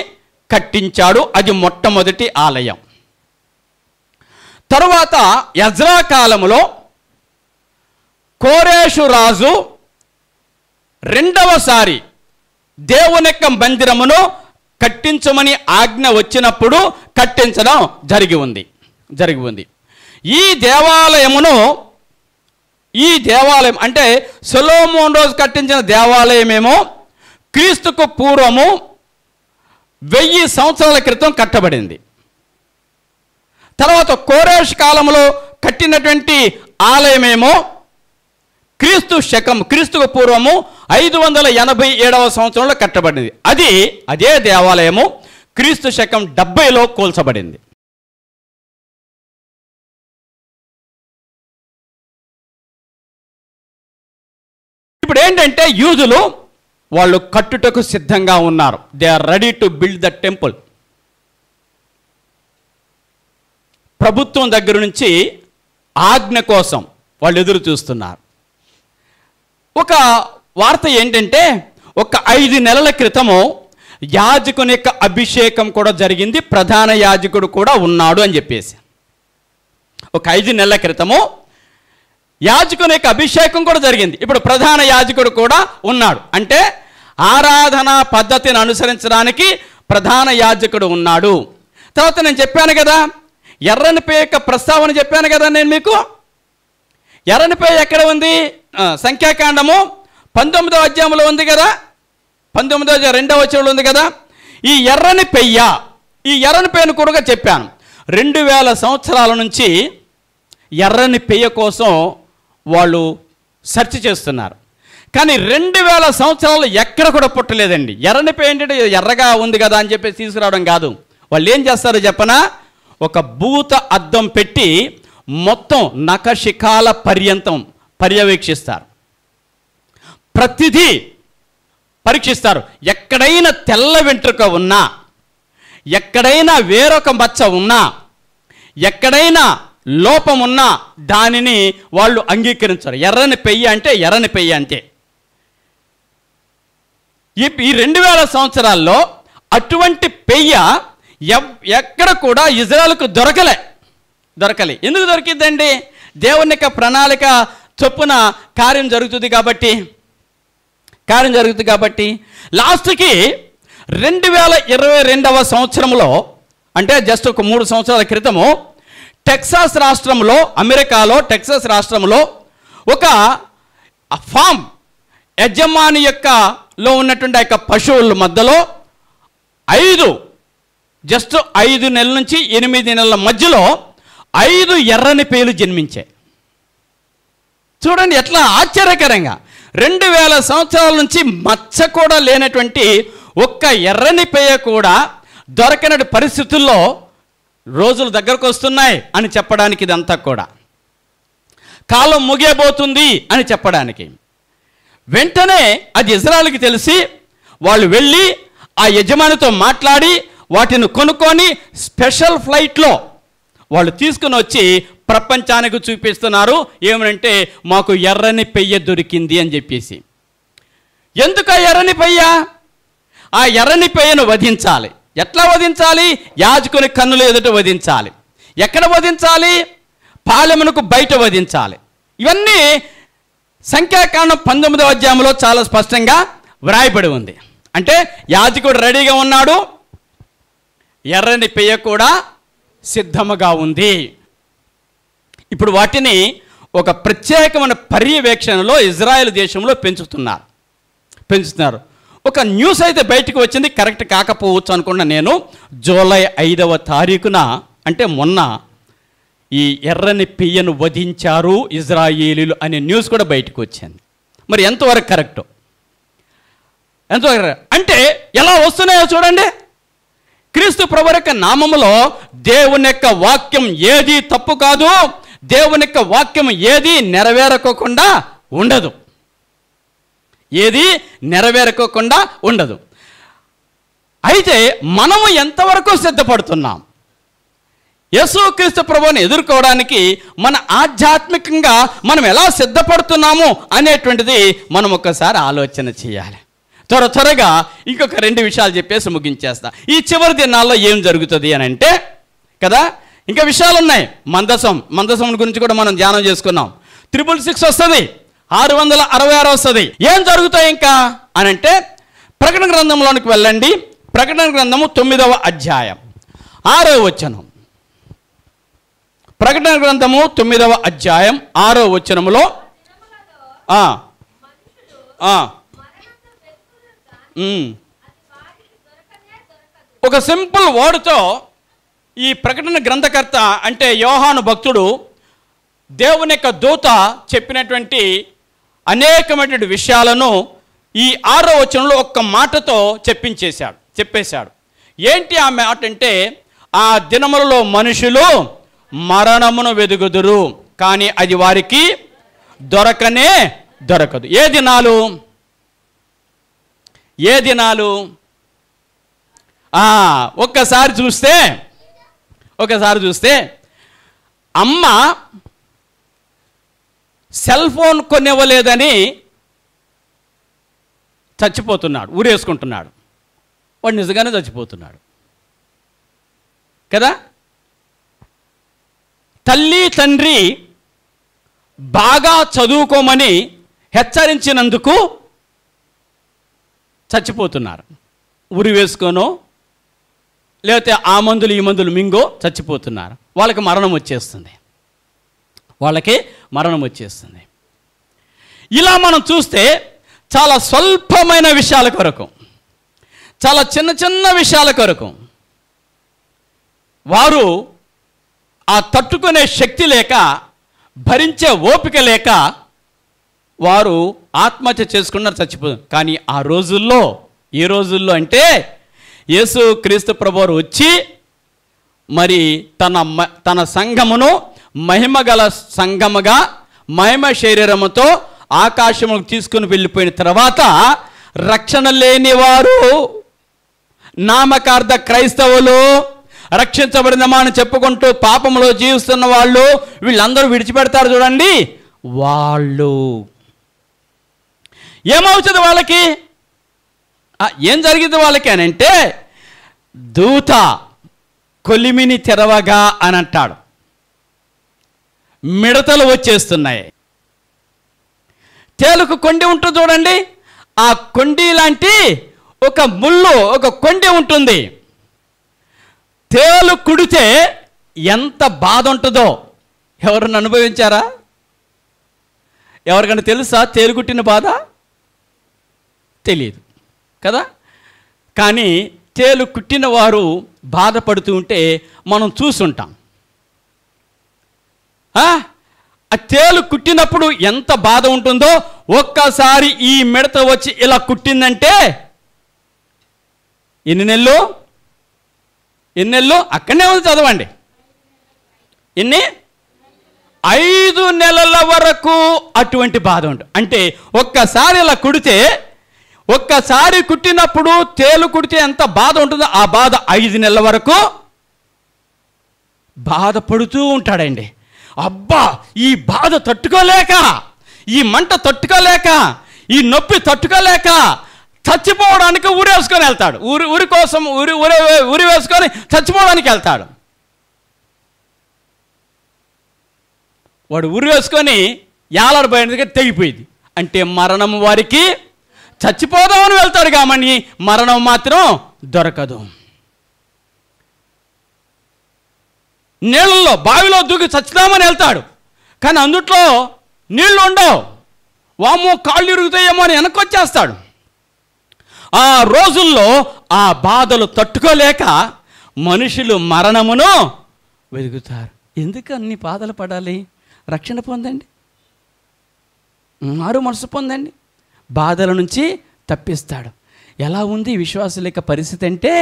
A: కట్టించాడు. అది మొట్టమొదటి ఆలయం. తరువాత ఎజ్రా కాలములో కోరేషు రాజు రెండవసారి దేవుని యొక్క మందిరమును కట్టించమని ఆజ్ఞ వచ్చినప్పుడు కట్టించడం జరిగి ఉంది. ఈ దేవాలయం అంటే సొలొమోను రోజు కట్టించిన దేవాలయమేమో క్రీస్తుకు పూర్వము 1000 సంవత్సరాల క్రితం కట్టబడింది. తర్వాత కోరేష్ కాలంలో కట్టినటువంటి ఆలయమేమో క్రీస్తుకు పూర్వము 587వ సంవత్సరంలో కట్టబడింది. అదే దేవాలయము క్రీస్తు శకం 70లో కూల్చబడింది. ఇప్పుడు ఏంటంటే యూదులు వాళ్ళు కట్టుటకు సిద్ధంగా ఉన్నారు. They are ready to build the temple. ప్రభుత్వం దగ్గర నుంచి ఆజ్ఞ కోసం వాళ్ళు ఎదురు చూస్తున్నారు. ఒక వార్త ఏంటంటే ఒక 5 నెలల క్రితము యాజకుని యొక్క అభిషేకం కూడా జరిగింది, ప్రధాన యాజకుడు కూడా ఉన్నాడు అని చెప్పేసి. ఒక 5 నెలల క్రితము యాజకుని యొక్క అభిషేకం కూడా జరిగింది. ఇప్పుడు ప్రధాన యాజకుడు కూడా ఉన్నాడు. అంటే ఆరాధనా పద్ధతిని అనుసరించడానికి ప్రధాన యాజకుడు ఉన్నాడు. తర్వాత నేను చెప్పాను కదా, ఎర్రనిపే యొక్క ప్రస్తావన చెప్పాను కదా నేను మీకు. ఎర్రనిపే ఎక్కడ ఉంది? సంఖ్యాకాండము 19వ అధ్యాయంలో ఉంది కదా, 19వ 2వ వచనంలో ఉంది కదా. ఈ ఎర్రని పెయ్యను కూడా చెప్పాను. 2000 సంవత్సరాల నుంచి ఎర్రని పెయ్య కోసం వాళ్ళు సెర్చ్ చేస్తున్నారు. కానీ 2000 సంవత్సరాలు ఎక్కడ కూడా పుట్టలేదండి. ఎర్రని పెయ్య ఏంటంటే ఎర్రగా ఉంది కదా అని చెప్పేసి తీసుకురావడం కాదు. వాళ్ళు ఏం చేస్తారో చెప్పనా, ఒక భూత అద్దం పెట్టి మొత్తం నఖశిఖాల పర్యంతం పర్యవేక్షిస్తారు, ప్రతిదీ పరీక్షిస్తారు. ఎక్కడైనా తెల్ల వెంట్రుక ఉన్నా, ఎక్కడైనా వేరొక మచ్చ ఉన్నా, ఎక్కడైనా లోపం ఉన్నా దానిని వాళ్ళు అంగీకరించారు. ఎర్రని పెయ్య అంటే ఎర్రని పెయ్య అంతే. ఈ 2000 సంవత్సరాల్లో అటువంటి పెయ్య ఎక్కడ కూడా ఇజ్రాయెల్కు దొరకలే. ఎందుకు దొరికిందండి? దేవుని యొక్క ప్రణాళిక చొప్పున కార్యం జరుగుతుంది కాబట్టి లాస్ట్కి 2022వ సంవత్సరంలో, అంటే జస్ట్ ఒక 3 సంవత్సరాల క్రితము టెక్సాస్ రాష్ట్రంలో, అమెరికాలో టెక్సాస్ రాష్ట్రంలో ఒక ఫామ్ యజమాని లో ఉన్నటువంటి ఆ యొక్క పశువుల మధ్యలో 5 నెలల నుంచి 8 నెలల మధ్యలో 5 ఎర్రని పేలు జన్మించాయి. చూడండి ఎట్లా ఆశ్చర్యకరంగా 2000 సంవత్సరాల నుంచి మచ్చ కూడా లేనటువంటి ఒక్క ఎర్రని పేయ కూడా దొరకనటి పరిస్థితుల్లో రోజులు దగ్గరకు వస్తున్నాయి అని చెప్పడానికి, ఇదంతా కూడా కాలం ముగియబోతుంది అని చెప్పడానికి. వెంటనే అది ఇజ్రాయెల్కి తెలిసి వాళ్ళు వెళ్ళి ఆ యజమానితో మాట్లాడి వాటిని కొనుక్కొని స్పెషల్ ఫ్లైట్లో వాళ్ళు తీసుకుని వచ్చి ప్రపంచానికి చూపిస్తున్నారు. ఏమనంటే మాకు ఎర్రని పెయ్య దొరికింది అని చెప్పేసి. ఎందుకు ఆ ఎర్రని పెయ్య? ఆ ఎర్రని పెయ్యను వధించాలి. ఎట్లా వధించాలి? యాజకుని కన్నుల ఎదుట వధించాలి. ఎక్కడ వధించాలి? పాలెమునకు బయట వధించాలి. ఇవన్నీ సంఖ్యాకాండం 19వ అధ్యాయంలో చాలా స్పష్టంగా వ్రాయబడి ఉంది. అంటే యాజకుడు రెడీగా ఉన్నాడు, ఎర్రని పెయ్య కూడా సిద్ధముగా ఉంది. ఇప్పుడు వాటిని ఒక ప్రత్యేకమైన పర్యవేక్షణలో ఇజ్రాయెల్ దేశంలో పెంచుతున్నారు. ఒక న్యూస్ అయితే బయటకు వచ్చింది, కరెక్ట్ కాకపోవచ్చు అనుకున్నా నేను. జూలై 5వ తారీఖున అంటే మొన్న ఈ ఎర్రని పెయ్యను వధించారు ఇజ్రాయేలీలు అనే న్యూస్ కూడా బయటకు వచ్చింది. మరి ఎంతవరకు కరెక్ట్? ఎంతవరకు అంటే ఎలా వస్తున్నాయో చూడండి. క్రీస్తు ప్రభువు యొక్క నామములో దేవుని యొక్క వాక్యం ఏది తప్పు కాదు, దేవుని యొక్క వాక్యం ఏది నెరవేరకోకుండా ఉండదు, ఏది నెరవేరకోకుండా ఉండదు. అయితే మనము ఎంతవరకు సిద్ధపడుతున్నాం యేసుక్రీస్తు ప్రభువుని ఎదుర్కోవడానికి? మన ఆధ్యాత్మికంగా మనం ఎలా సిద్ధపడుతున్నాము అనేటువంటిది మనం ఒక్కసారి ఆలోచన చేయాలి. త్వరగా ఇంకొక 2 విషయాలు చెప్పేసి ముగించేస్తా. ఈ చివరి దినాల్లో ఏం జరుగుతుంది అని అంటే కదా, ఇంకా విషయాలు ఉన్నాయి. మందసం గురించి కూడా మనం ధ్యానం చేసుకున్నాం. 666 వస్తుంది, 666 వస్తుంది. ఏం జరుగుతాయి ఇంకా అని అంటే ప్రకటన గ్రంథంలోనికి వెళ్ళండి. ప్రకటన గ్రంథము 9వ అధ్యాయం 6వ వచనం. ప్రకటన గ్రంథము 9వ అధ్యాయం 6వ వచనములో ఒక సింపుల్ వర్డ్తో ఈ ప్రకటన గ్రంథకర్త అంటే యోహాను భక్తుడు దేవుని యొక్క దూత చెప్పినటువంటి అనేకమైనటువంటి విషయాలను ఈ 6వ వచనంలో ఒక్క మాటతో చెప్పేశాడు. ఏంటి ఆ మాట అంటే, ఆ దినములలో మనుషులు మరణమును వెదుగుదురు, కానీ అది వారికి దొరకదు. ఏ దినాలు? ఒక్కసారి చూస్తే అమ్మ సెల్ ఫోన్ కొనివ్వలేదని చచ్చిపోతున్నాడు, ఊరేసుకుంటున్నాడు. వాడు నిజంగానే చచ్చిపోతున్నాడు కదా. తల్లి తండ్రి బాగా చదువుకోమని హెచ్చరించినందుకు చచ్చిపోతున్నారు. ఉరి వేసుకోనో లేకపోతే ఆ మందులు ఈ మందులు మింగో చచ్చిపోతున్నారు. వాళ్ళకి మరణం వచ్చేస్తుంది. ఇలా మనం చూస్తే చాలా స్వల్పమైన విషయాల కొరకు, చాలా చిన్న విషయాల కొరకు వారు ఆ తట్టుకునే శక్తి లేక, భరించే ఓపిక లేక వారు ఆత్మహత్య చేసుకున్నారు, చచ్చిపోతారు. కానీ ఆ రోజుల్లో, ఏ రోజుల్లో అంటే యేసు క్రీస్తు ప్రభువు వచ్చి మరి తన సంఘమును మహిమగల సంఘముగా మహిమ శరీరముతో ఆకాశముకు తీసుకుని వెళ్ళిపోయిన తర్వాత రక్షణ లేని వారు, నామకార్థ క్రైస్తవులు, రక్షించబడినమా అని చెప్పుకుంటూ పాపంలో జీవిస్తున్న వాళ్ళు, వీళ్ళందరూ విడిచిపెడతారు చూడండి. వాళ్ళు ఏమవుతుంది వాళ్ళకి? ఏం జరిగింది వాళ్ళకి అని అంటే, దూత కొలిమిని తెరవగా అని అంటాడు, మిడతలు వచ్చేస్తున్నాయి. తేలుకు కొండి ఉంటుంది చూడండి, ఆ కొండి లాంటి ఒక ముళ్ళు, ఒక కొండి ఉంటుంది. తేలు కుడితే ఎంత బాధ ఉంటుందో ఎవరన్నా అనుభవించారా? ఎవరికైనా తెలుసా తేలు కుట్టిన బాధ? తెలియదు కదా. కానీ తేలు కుట్టిన వారు బాధపడుతూ ఉంటే మనం చూసుంటాం. ఆ తేలు కుట్టినప్పుడు ఎంత బాధ ఉంటుందో ఒక్కసారి ఈ మిడత వచ్చి ఇలా కుట్టిందంటే ఎన్ని నెలలు అక్కడనే ఉంది, చదవండి. 5 నెలల వరకు అటువంటి బాధ ఉంటుంది. అంటే ఒక్కసారి ఇలా కుడితే, ఒక్కసారి కుట్టినప్పుడు తేలు కుడితే ఎంత బాధ ఉంటుందో ఆ బాధ 5 నెలల వరకు బాధపడుతూ ఉంటాడండి. అబ్బా, ఈ బాధ తట్టుకోలేక, ఈ మంట తట్టుకోలేక, ఈ నొప్పి తట్టుకోలేక చచ్చిపోవడానికి ఊరేసుకొని వెళ్తాడు. ఊరి వేసుకొని చచ్చిపోవడానికి వెళ్తాడు. వాడు ఊరి వేసుకొని యాలాడబోయిన దగ్గర తెగిపోయింది. అంటే మరణం వారికి, చచ్చిపోదామని వెళ్తాడు కానీ మరణం మాత్రం దొరకదు. నీళ్ళల్లో బావిలో దూకి చచ్చుదామని వెళ్తాడు, కానీ అందుట్లో నీళ్లు ఉండవు. వామ్మో కాళ్ళు ఇరుగుతాయేమో అని వెనక్కొచ్చేస్తాడు. ఆ రోజుల్లో ఆ బాధలు తట్టుకోలేక మనుషులు మరణమును వెతుకుతారు. ఎందుకు అన్ని బాధలు పడాలి? రక్షణ పొందండి, మారు మనసు పొందండి, బాధల నుంచి తప్పిస్తాడు. ఎలా ఉంది విశ్వాసుల యొక్క పరిస్థితి అంటే,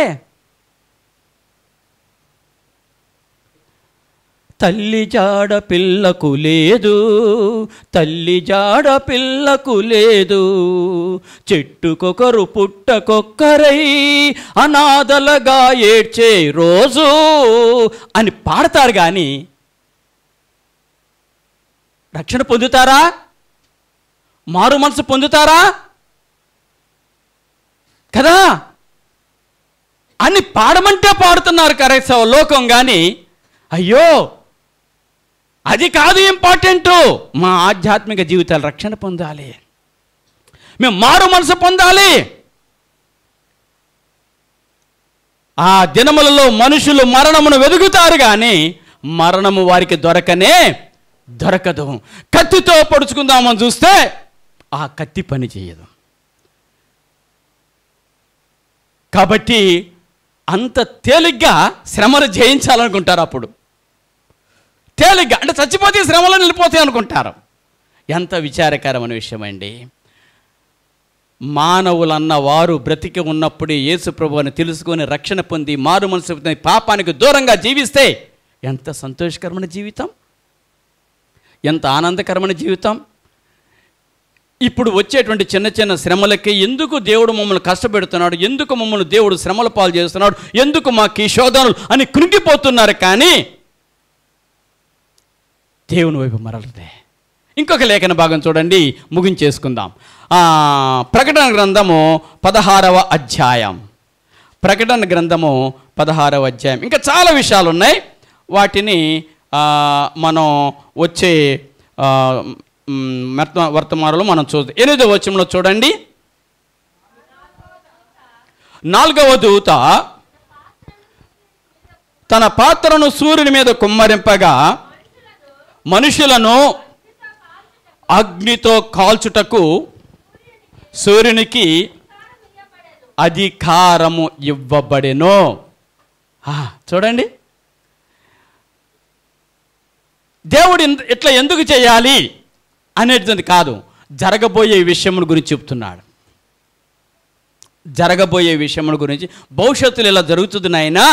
A: తల్లి జాడ పిల్లకు లేదు, తల్లి జాడ పిల్లకు లేదు, చెట్టుకొకరు పుట్టకొక్కరై అనాథలుగా ఏడ్చే రోజు అని పాడతారు. కానీ రక్షణ పొందుతారా? మారు మనసు పొందుతారా? కదా అని పాడమంటే పాడుతున్నారు క్రైస్తవ లోకం. కానీ అయ్యో అది కాదు ఇంపార్టెంట్. మా ఆధ్యాత్మిక జీవితాలు రక్షణ పొందాలి, మేము మారు మనసు పొందాలి. ఆ దినములలో మనుషులు మరణమును వెదుగుతారు, కానీ మరణము వారికి దొరకదు. కత్తితో పొడుచుకుందామని చూస్తే ఆ కత్తి పని చేయదు. కాబట్టి అంత తేలిగ్గా శ్రమను జయించాలనుకుంటారు. అప్పుడు తేలిగ్గా అంటే చచ్చిపోతే శ్రమలో నిలిపోతాయి అనుకుంటారు. ఎంత విచారకరమైన విషయం అండి. మానవులన్న వారు బ్రతికి ఉన్నప్పుడే యేసు ప్రభువుని తెలుసుకొని రక్షణ పొంది మారు మనసు పొంది పాపానికి దూరంగా జీవిస్తే ఎంత సంతోషకరమైన జీవితం, ఎంత ఆనందకరమైన జీవితం. ఇప్పుడు వచ్చేటువంటి చిన్న చిన్న శ్రమలకి ఎందుకు దేవుడు మమ్మల్ని కష్టపెడుతున్నాడు, ఎందుకు మమ్మల్ని దేవుడు శ్రమల పాలు చేస్తున్నాడు, ఎందుకు మాకు ఈ శోధనలు అని కృంగిపోతున్నారు. కానీ దేవుని వైపు మరలదే. ఇంకొక లేఖన భాగం చూడండి, ముగించేసుకుందాం. ప్రకటన గ్రంథము 16వ అధ్యాయం. ప్రకటన గ్రంథము 16వ అధ్యాయం. ఇంకా చాలా విషయాలు ఉన్నాయి, వాటిని మనం వచ్చే వర్తమానంలో మనం చూద్దాం. 8వ వచనంలో చూడండి, 4వ దూత తన పాత్రను సూర్యుని మీద కుమ్మరింపగా మనుషులను అగ్నితో కాల్చుటకు సూర్యునికి అధికారము ఇవ్వబడెను. చూడండి, దేవుడు ఇట్లా ఎందుకు చేయాలి అనేది కాదు, జరగబోయే విషయముల గురించి చెప్తున్నాడు. జరగబోయే విషయముల గురించి, భవిష్యత్తులో ఇలా జరుగుతుంది నాయనా,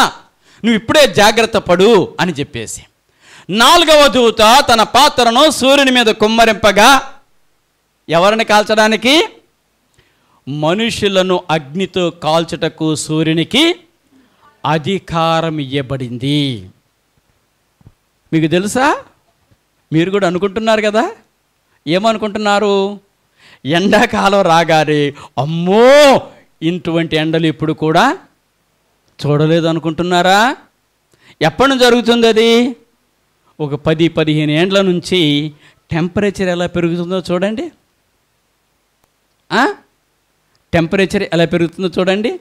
A: నువ్వు ఇప్పుడే జాగ్రత్త పడు అని చెప్పేసి. 4వ దూత తన పాత్రను సూర్యుని మీద కుమ్మరింపగా ఎవరిని కాల్చడానికి? మనుషులను అగ్నితో కాల్చుటకు సూర్యునికి అధికారం ఇవ్వబడింది. మీకు తెలుసా? మీరు కూడా అనుకుంటున్నారు కదా, ఏమనుకుంటున్నారు? ఎండాకాలం రాగానే అమ్మో ఇటువంటి ఎండలు ఇప్పుడు కూడా చూడలేదు అనుకుంటున్నారా? ఎప్పటి నుంచి జరుగుతుంది అది? ఒక 10-15 ఏండ్ల నుంచి టెంపరేచర్ ఎలా పెరుగుతుందో చూడండి. టెంపరేచర్ ఎలా పెరుగుతుందో చూడండి.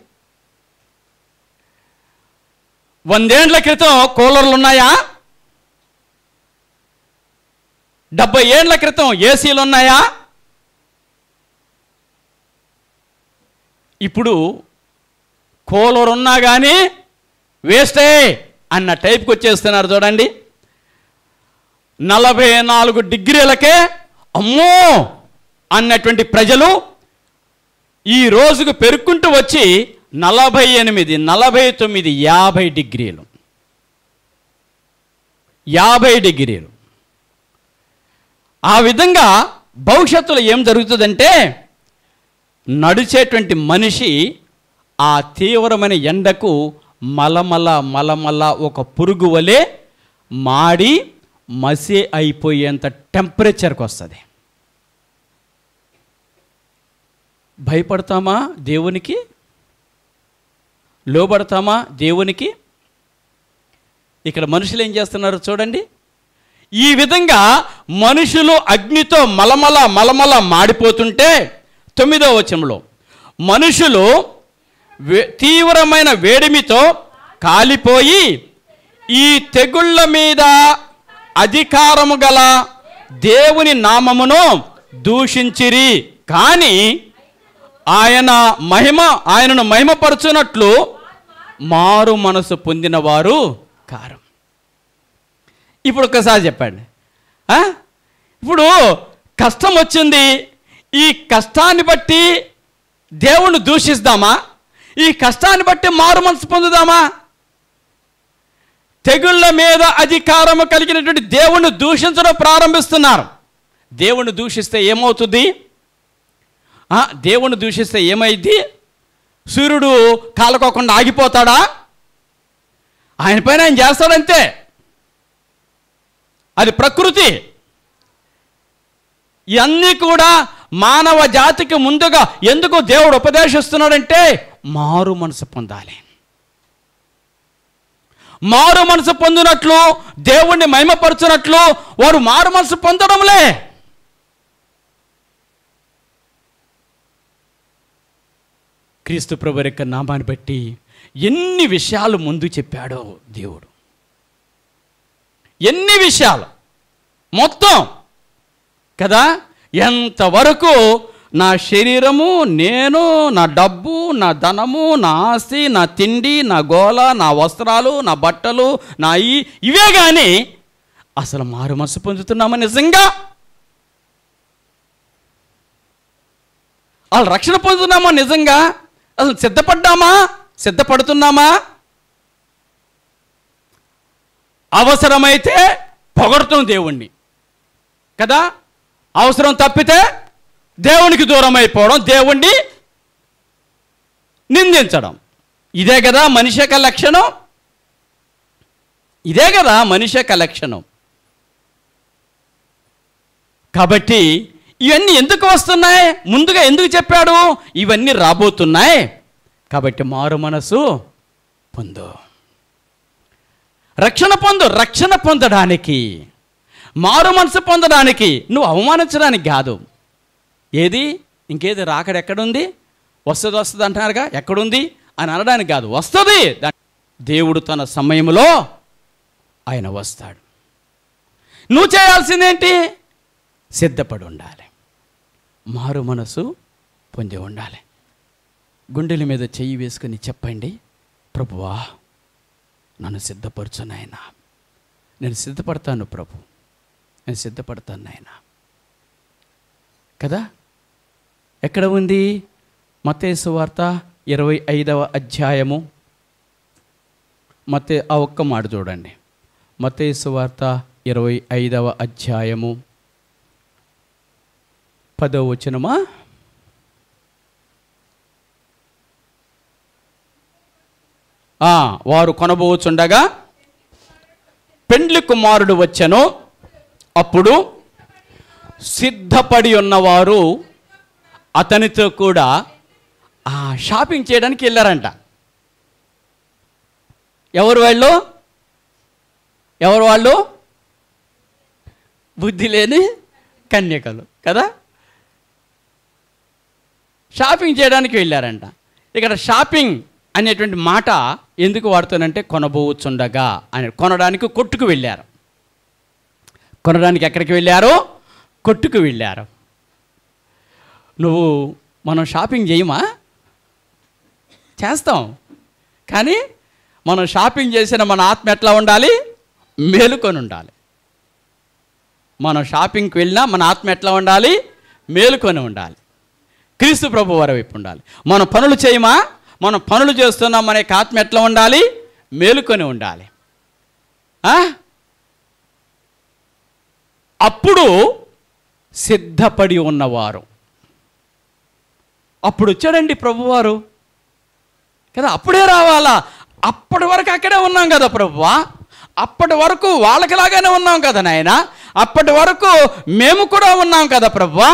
A: 100 ఏండ్ల క్రితం కూలర్లు ఉన్నాయా? 70 ఏండ్ల క్రితం ఏసీలు ఉన్నాయా? ఇప్పుడు కూలర్ ఉన్నా కానీ వేస్టే అన్న టైప్కి వచ్చేస్తున్నారు. చూడండి, 44 డిగ్రీలకే అమ్మో అన్నటువంటి ప్రజలు ఈ రోజుకు పెరుక్కుంటూ వచ్చి 48, 49, 50 డిగ్రీలు, 50 డిగ్రీలు. ఆ విధంగా భవిష్యత్తులో ఏం జరుగుతుందంటే, నడిచేటువంటి మనిషి ఆ తీవ్రమైన ఎండకు మలమల ఒక పురుగు వలె మాడి మసి అయిపోయేంత టెంపరేచర్కి వస్తుంది. భయపడతామా దేవునికి? లోబడతామా దేవునికి? ఇక్కడ మనుషులు ఏం చేస్తున్నారు చూడండి. ఈ విధంగా మనుషులు అగ్నితో మలమల మాడిపోతుంటే 9వ వచనంలో మనుషులు తీవ్రమైన వేడిమితో కాలిపోయి ఈ తెగుళ్ళ మీద అధికారము గల దేవుని నామమును దూషించిరి, కానీ ఆయనను మహిమపరచునట్లు మారు మనసు పొందిన వారు కారు. ఇప్పుడు ఒకసారి చెప్పండి, ఇప్పుడు కష్టం వచ్చింది, ఈ కష్టాన్ని బట్టి దేవుణ్ణి దూషిస్తామా? ఈ కష్టాన్ని బట్టి మారు మనసు పొందుదామా? తెగుళ్ళ మీద అధికారము కలిగినటువంటి దేవుణ్ణి దూషించడం ప్రారంభిస్తున్నారు. దేవుణ్ణి దూషిస్తే ఏమవుతుంది? దేవుణ్ణి దూషిస్తే ఏమైంది? సూర్యుడు కాలకోకుండా ఆగిపోతాడా? ఆయన పైన ఆయన చేస్తాడంతే, అది ప్రకృతి. ఇవన్నీ కూడా మానవ జాతికి ముందుగా ఎందుకు దేవుడు ఉపదేశిస్తున్నాడంటే మారు మనసు పొందాలి. మారు మనసు పొందినట్లు, దేవుణ్ణి మహిమపరచునట్లు వారు మారు మనసు పొందడంలే. క్రీస్తు ప్రభు యొక్క నామాన్ని బట్టి ఎన్ని విషయాలు ముందు చెప్పాడో దేవుడు, ఎన్ని విషయాలు మొత్తం కదా. ఎంతవరకు నా శరీరము, నేను, నా డబ్బు, నా ధనము, నా ఆస్తి, నా తిండి, నా గోల, నా వస్త్రాలు, నా బట్టలు, నా ఇవే కానీ అసలు మారు మనసు పొందుతున్నామా నిజంగా? వాళ్ళు రక్షణ పొందుతున్నామా నిజంగా? అసలు సిద్ధపడుతున్నామా? అవసరమైతే పొగడుతాం దేవుణ్ణి కదా, అవసరం తప్పితే దేవునికి దూరం అయిపోవడం, దేవుణ్ణి నిందించడం. ఇదే కదా మనిషి యొక్క లక్షణం, ఇదే కదా మనిషి యొక్క లక్షణం. కాబట్టి ఇవన్నీ ఎందుకు వస్తున్నాయి? ముందుగా ఎందుకు చెప్పాడు? ఇవన్నీ రాబోతున్నాయి కాబట్టి మారు మనసు పొందు, రక్షణ పొందడానికి, మారు మనసు పొందడానికి, నువ్వు అవమానించడానికి కాదు. ఏది ఇంకేది రాకడ ఎక్కడుంది? వస్తుంది అంటున్నారుగా, ఎక్కడుంది అని అనడానికి కాదు, వస్తుంది. దేవుడు తన సమయంలో ఆయన వస్తాడు. నువ్వు చేయాల్సిందేంటి? సిద్ధపడి ఉండాలి, మారు మనసు పొంది ఉండాలి. గుండెల మీద చెయ్యి వేసుకుని చెప్పండి, ప్రభువా నన్ను సిద్ధపరచు నాయనా, నేను సిద్ధపడతాను ప్రభు, నేను సిద్ధపడతాను నాయనా కదా. ఎక్కడ ఉంది? మత్తయి సువార్త 25వ అధ్యాయము. ఆ ఒక్క మాట చూడండి. మత్తయి సువార్త 25వ అధ్యాయము 10వ వచనమా? వారు కొనబోచుండగా పెండ్లి కుమారుడు వచ్చెను, అప్పుడు సిద్ధపడి ఉన్నవారు అతనితో కూడా షాపింగ్ చేయడానికి వెళ్ళారంట. ఎవరు వాళ్ళు? బుద్ధి లేని కన్యకలు కదా, షాపింగ్ చేయడానికి వెళ్ళారంట. ఇక్కడ షాపింగ్ అనేటువంటి మాట ఎందుకు వాడుతానంటే కొనబోచుండగా అని, కొనడానికి కొట్టుకు వెళ్ళారు. కొనడానికి ఎక్కడికి వెళ్ళారు? కొట్టుకు వెళ్ళారు. మనం షాపింగ్ చేయమా? చేస్తాం, కానీ మనం షాపింగ్ చేసిన మన ఆత్మ ఎట్లా ఉండాలి? మేలుకొని ఉండాలి. మనం షాపింగ్కి వెళ్ళినా మన ఆత్మ ఎట్లా ఉండాలి? మేలుకొని ఉండాలి. క్రీస్తు ప్రభు వారి వైపు ఉండాలి. మనం పనులు చేయమా? మనం పనులు చేస్తున్నాం, మన యొక్క ఆత్మ ఎట్లా ఉండాలి? మేలుకొని ఉండాలి. అప్పుడు సిద్ధపడి ఉన్నవారు, అప్పుడు వచ్చాడండి ప్రభువారు కదా. అప్పుడే రావాలా? అప్పటి వరకు అక్కడే ఉన్నాం కదా ప్రభువా, అప్పటి వరకు వాళ్ళకిలాగానే ఉన్నాం కదా నాయన, అప్పటి వరకు మేము కూడా ఉన్నాం కదా ప్రభువా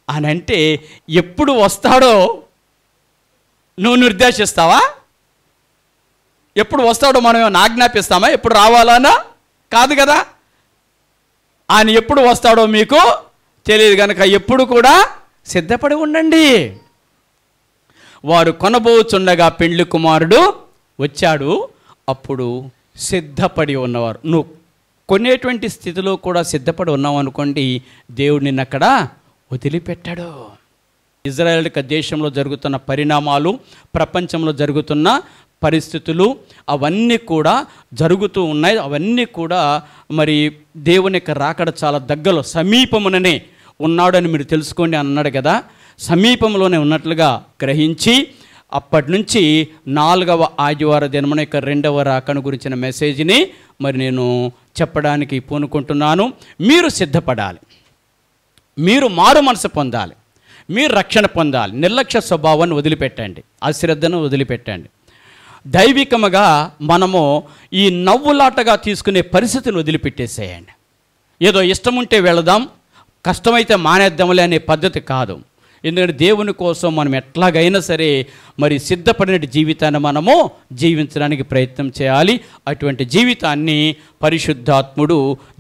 A: అని అంటే, ఎప్పుడు వస్తాడో నువ్వు నిర్దేశిస్తావా? ఎప్పుడు వస్తాడో మనం ఆజ్ఞాపిస్తామా? ఎప్పుడు రావాలన్నా కాదు కదా. ఆయన ఎప్పుడు వస్తాడో మీకు తెలియదు కనుక ఎప్పుడు కూడా సిద్ధపడి ఉండండి. వారు కొనబోచుండగా పెండ్లి కుమారుడు వచ్చాడు, అప్పుడు సిద్ధపడి ఉన్నవారు. నువ్వు కొనేటువంటి స్థితిలో కూడా సిద్ధపడి ఉన్నావు అనుకోండి, దేవుడు నిన్ను అక్కడ వదిలిపెట్టాడు. ఇజ్రాయేల్ దేశంలో జరుగుతున్న పరిణామాలు, ప్రపంచంలో జరుగుతున్న పరిస్థితులు అవన్నీ కూడా జరుగుతూ ఉన్నాయి. అవన్నీ కూడా మరి దేవుని యొక్క రాకడ చాలా దగ్గరలో సమీపముననే ఉన్నాడని మీరు తెలుసుకోండి అన్నాడు కదా. సమీపంలోనే ఉన్నట్లుగా గ్రహించి అప్పటి నుంచి 4వ ఆదివార దినమున యొక్క 2వ రాకడ గురించిన మెసేజ్ని మరి నేను చెప్పడానికి పూనుకుంటున్నాను. మీరు సిద్ధపడాలి, మీరు మారు మనసు పొందాలి, మీరు రక్షణ పొందాలి. నిర్లక్ష్య స్వభావాన్ని వదిలిపెట్టండి, అశ్రద్ధను వదిలిపెట్టండి. దైవికముగా మనము ఈ నవ్వులాటగా తీసుకునే పరిస్థితిని వదిలిపెట్టేసేయండి. ఏదో ఇష్టం ఉంటే వెళదాం, కష్టమైతే మానేద్దాంలే అనే పద్ధతి కాదు. ఎందుకంటే దేవుని కోసం మనం ఎట్లాగైనా సరే మరి సిద్ధపడిన జీవితాన్ని మనము జీవించడానికి ప్రయత్నం చేయాలి. అటువంటి జీవితాన్ని పరిశుద్ధాత్ముడు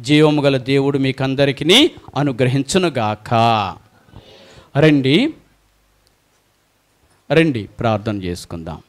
A: జీవము గల దేవుడు మీకందరికీ అనుగ్రహించునుగాక. రండి ప్రార్థన చేసుకుందాం.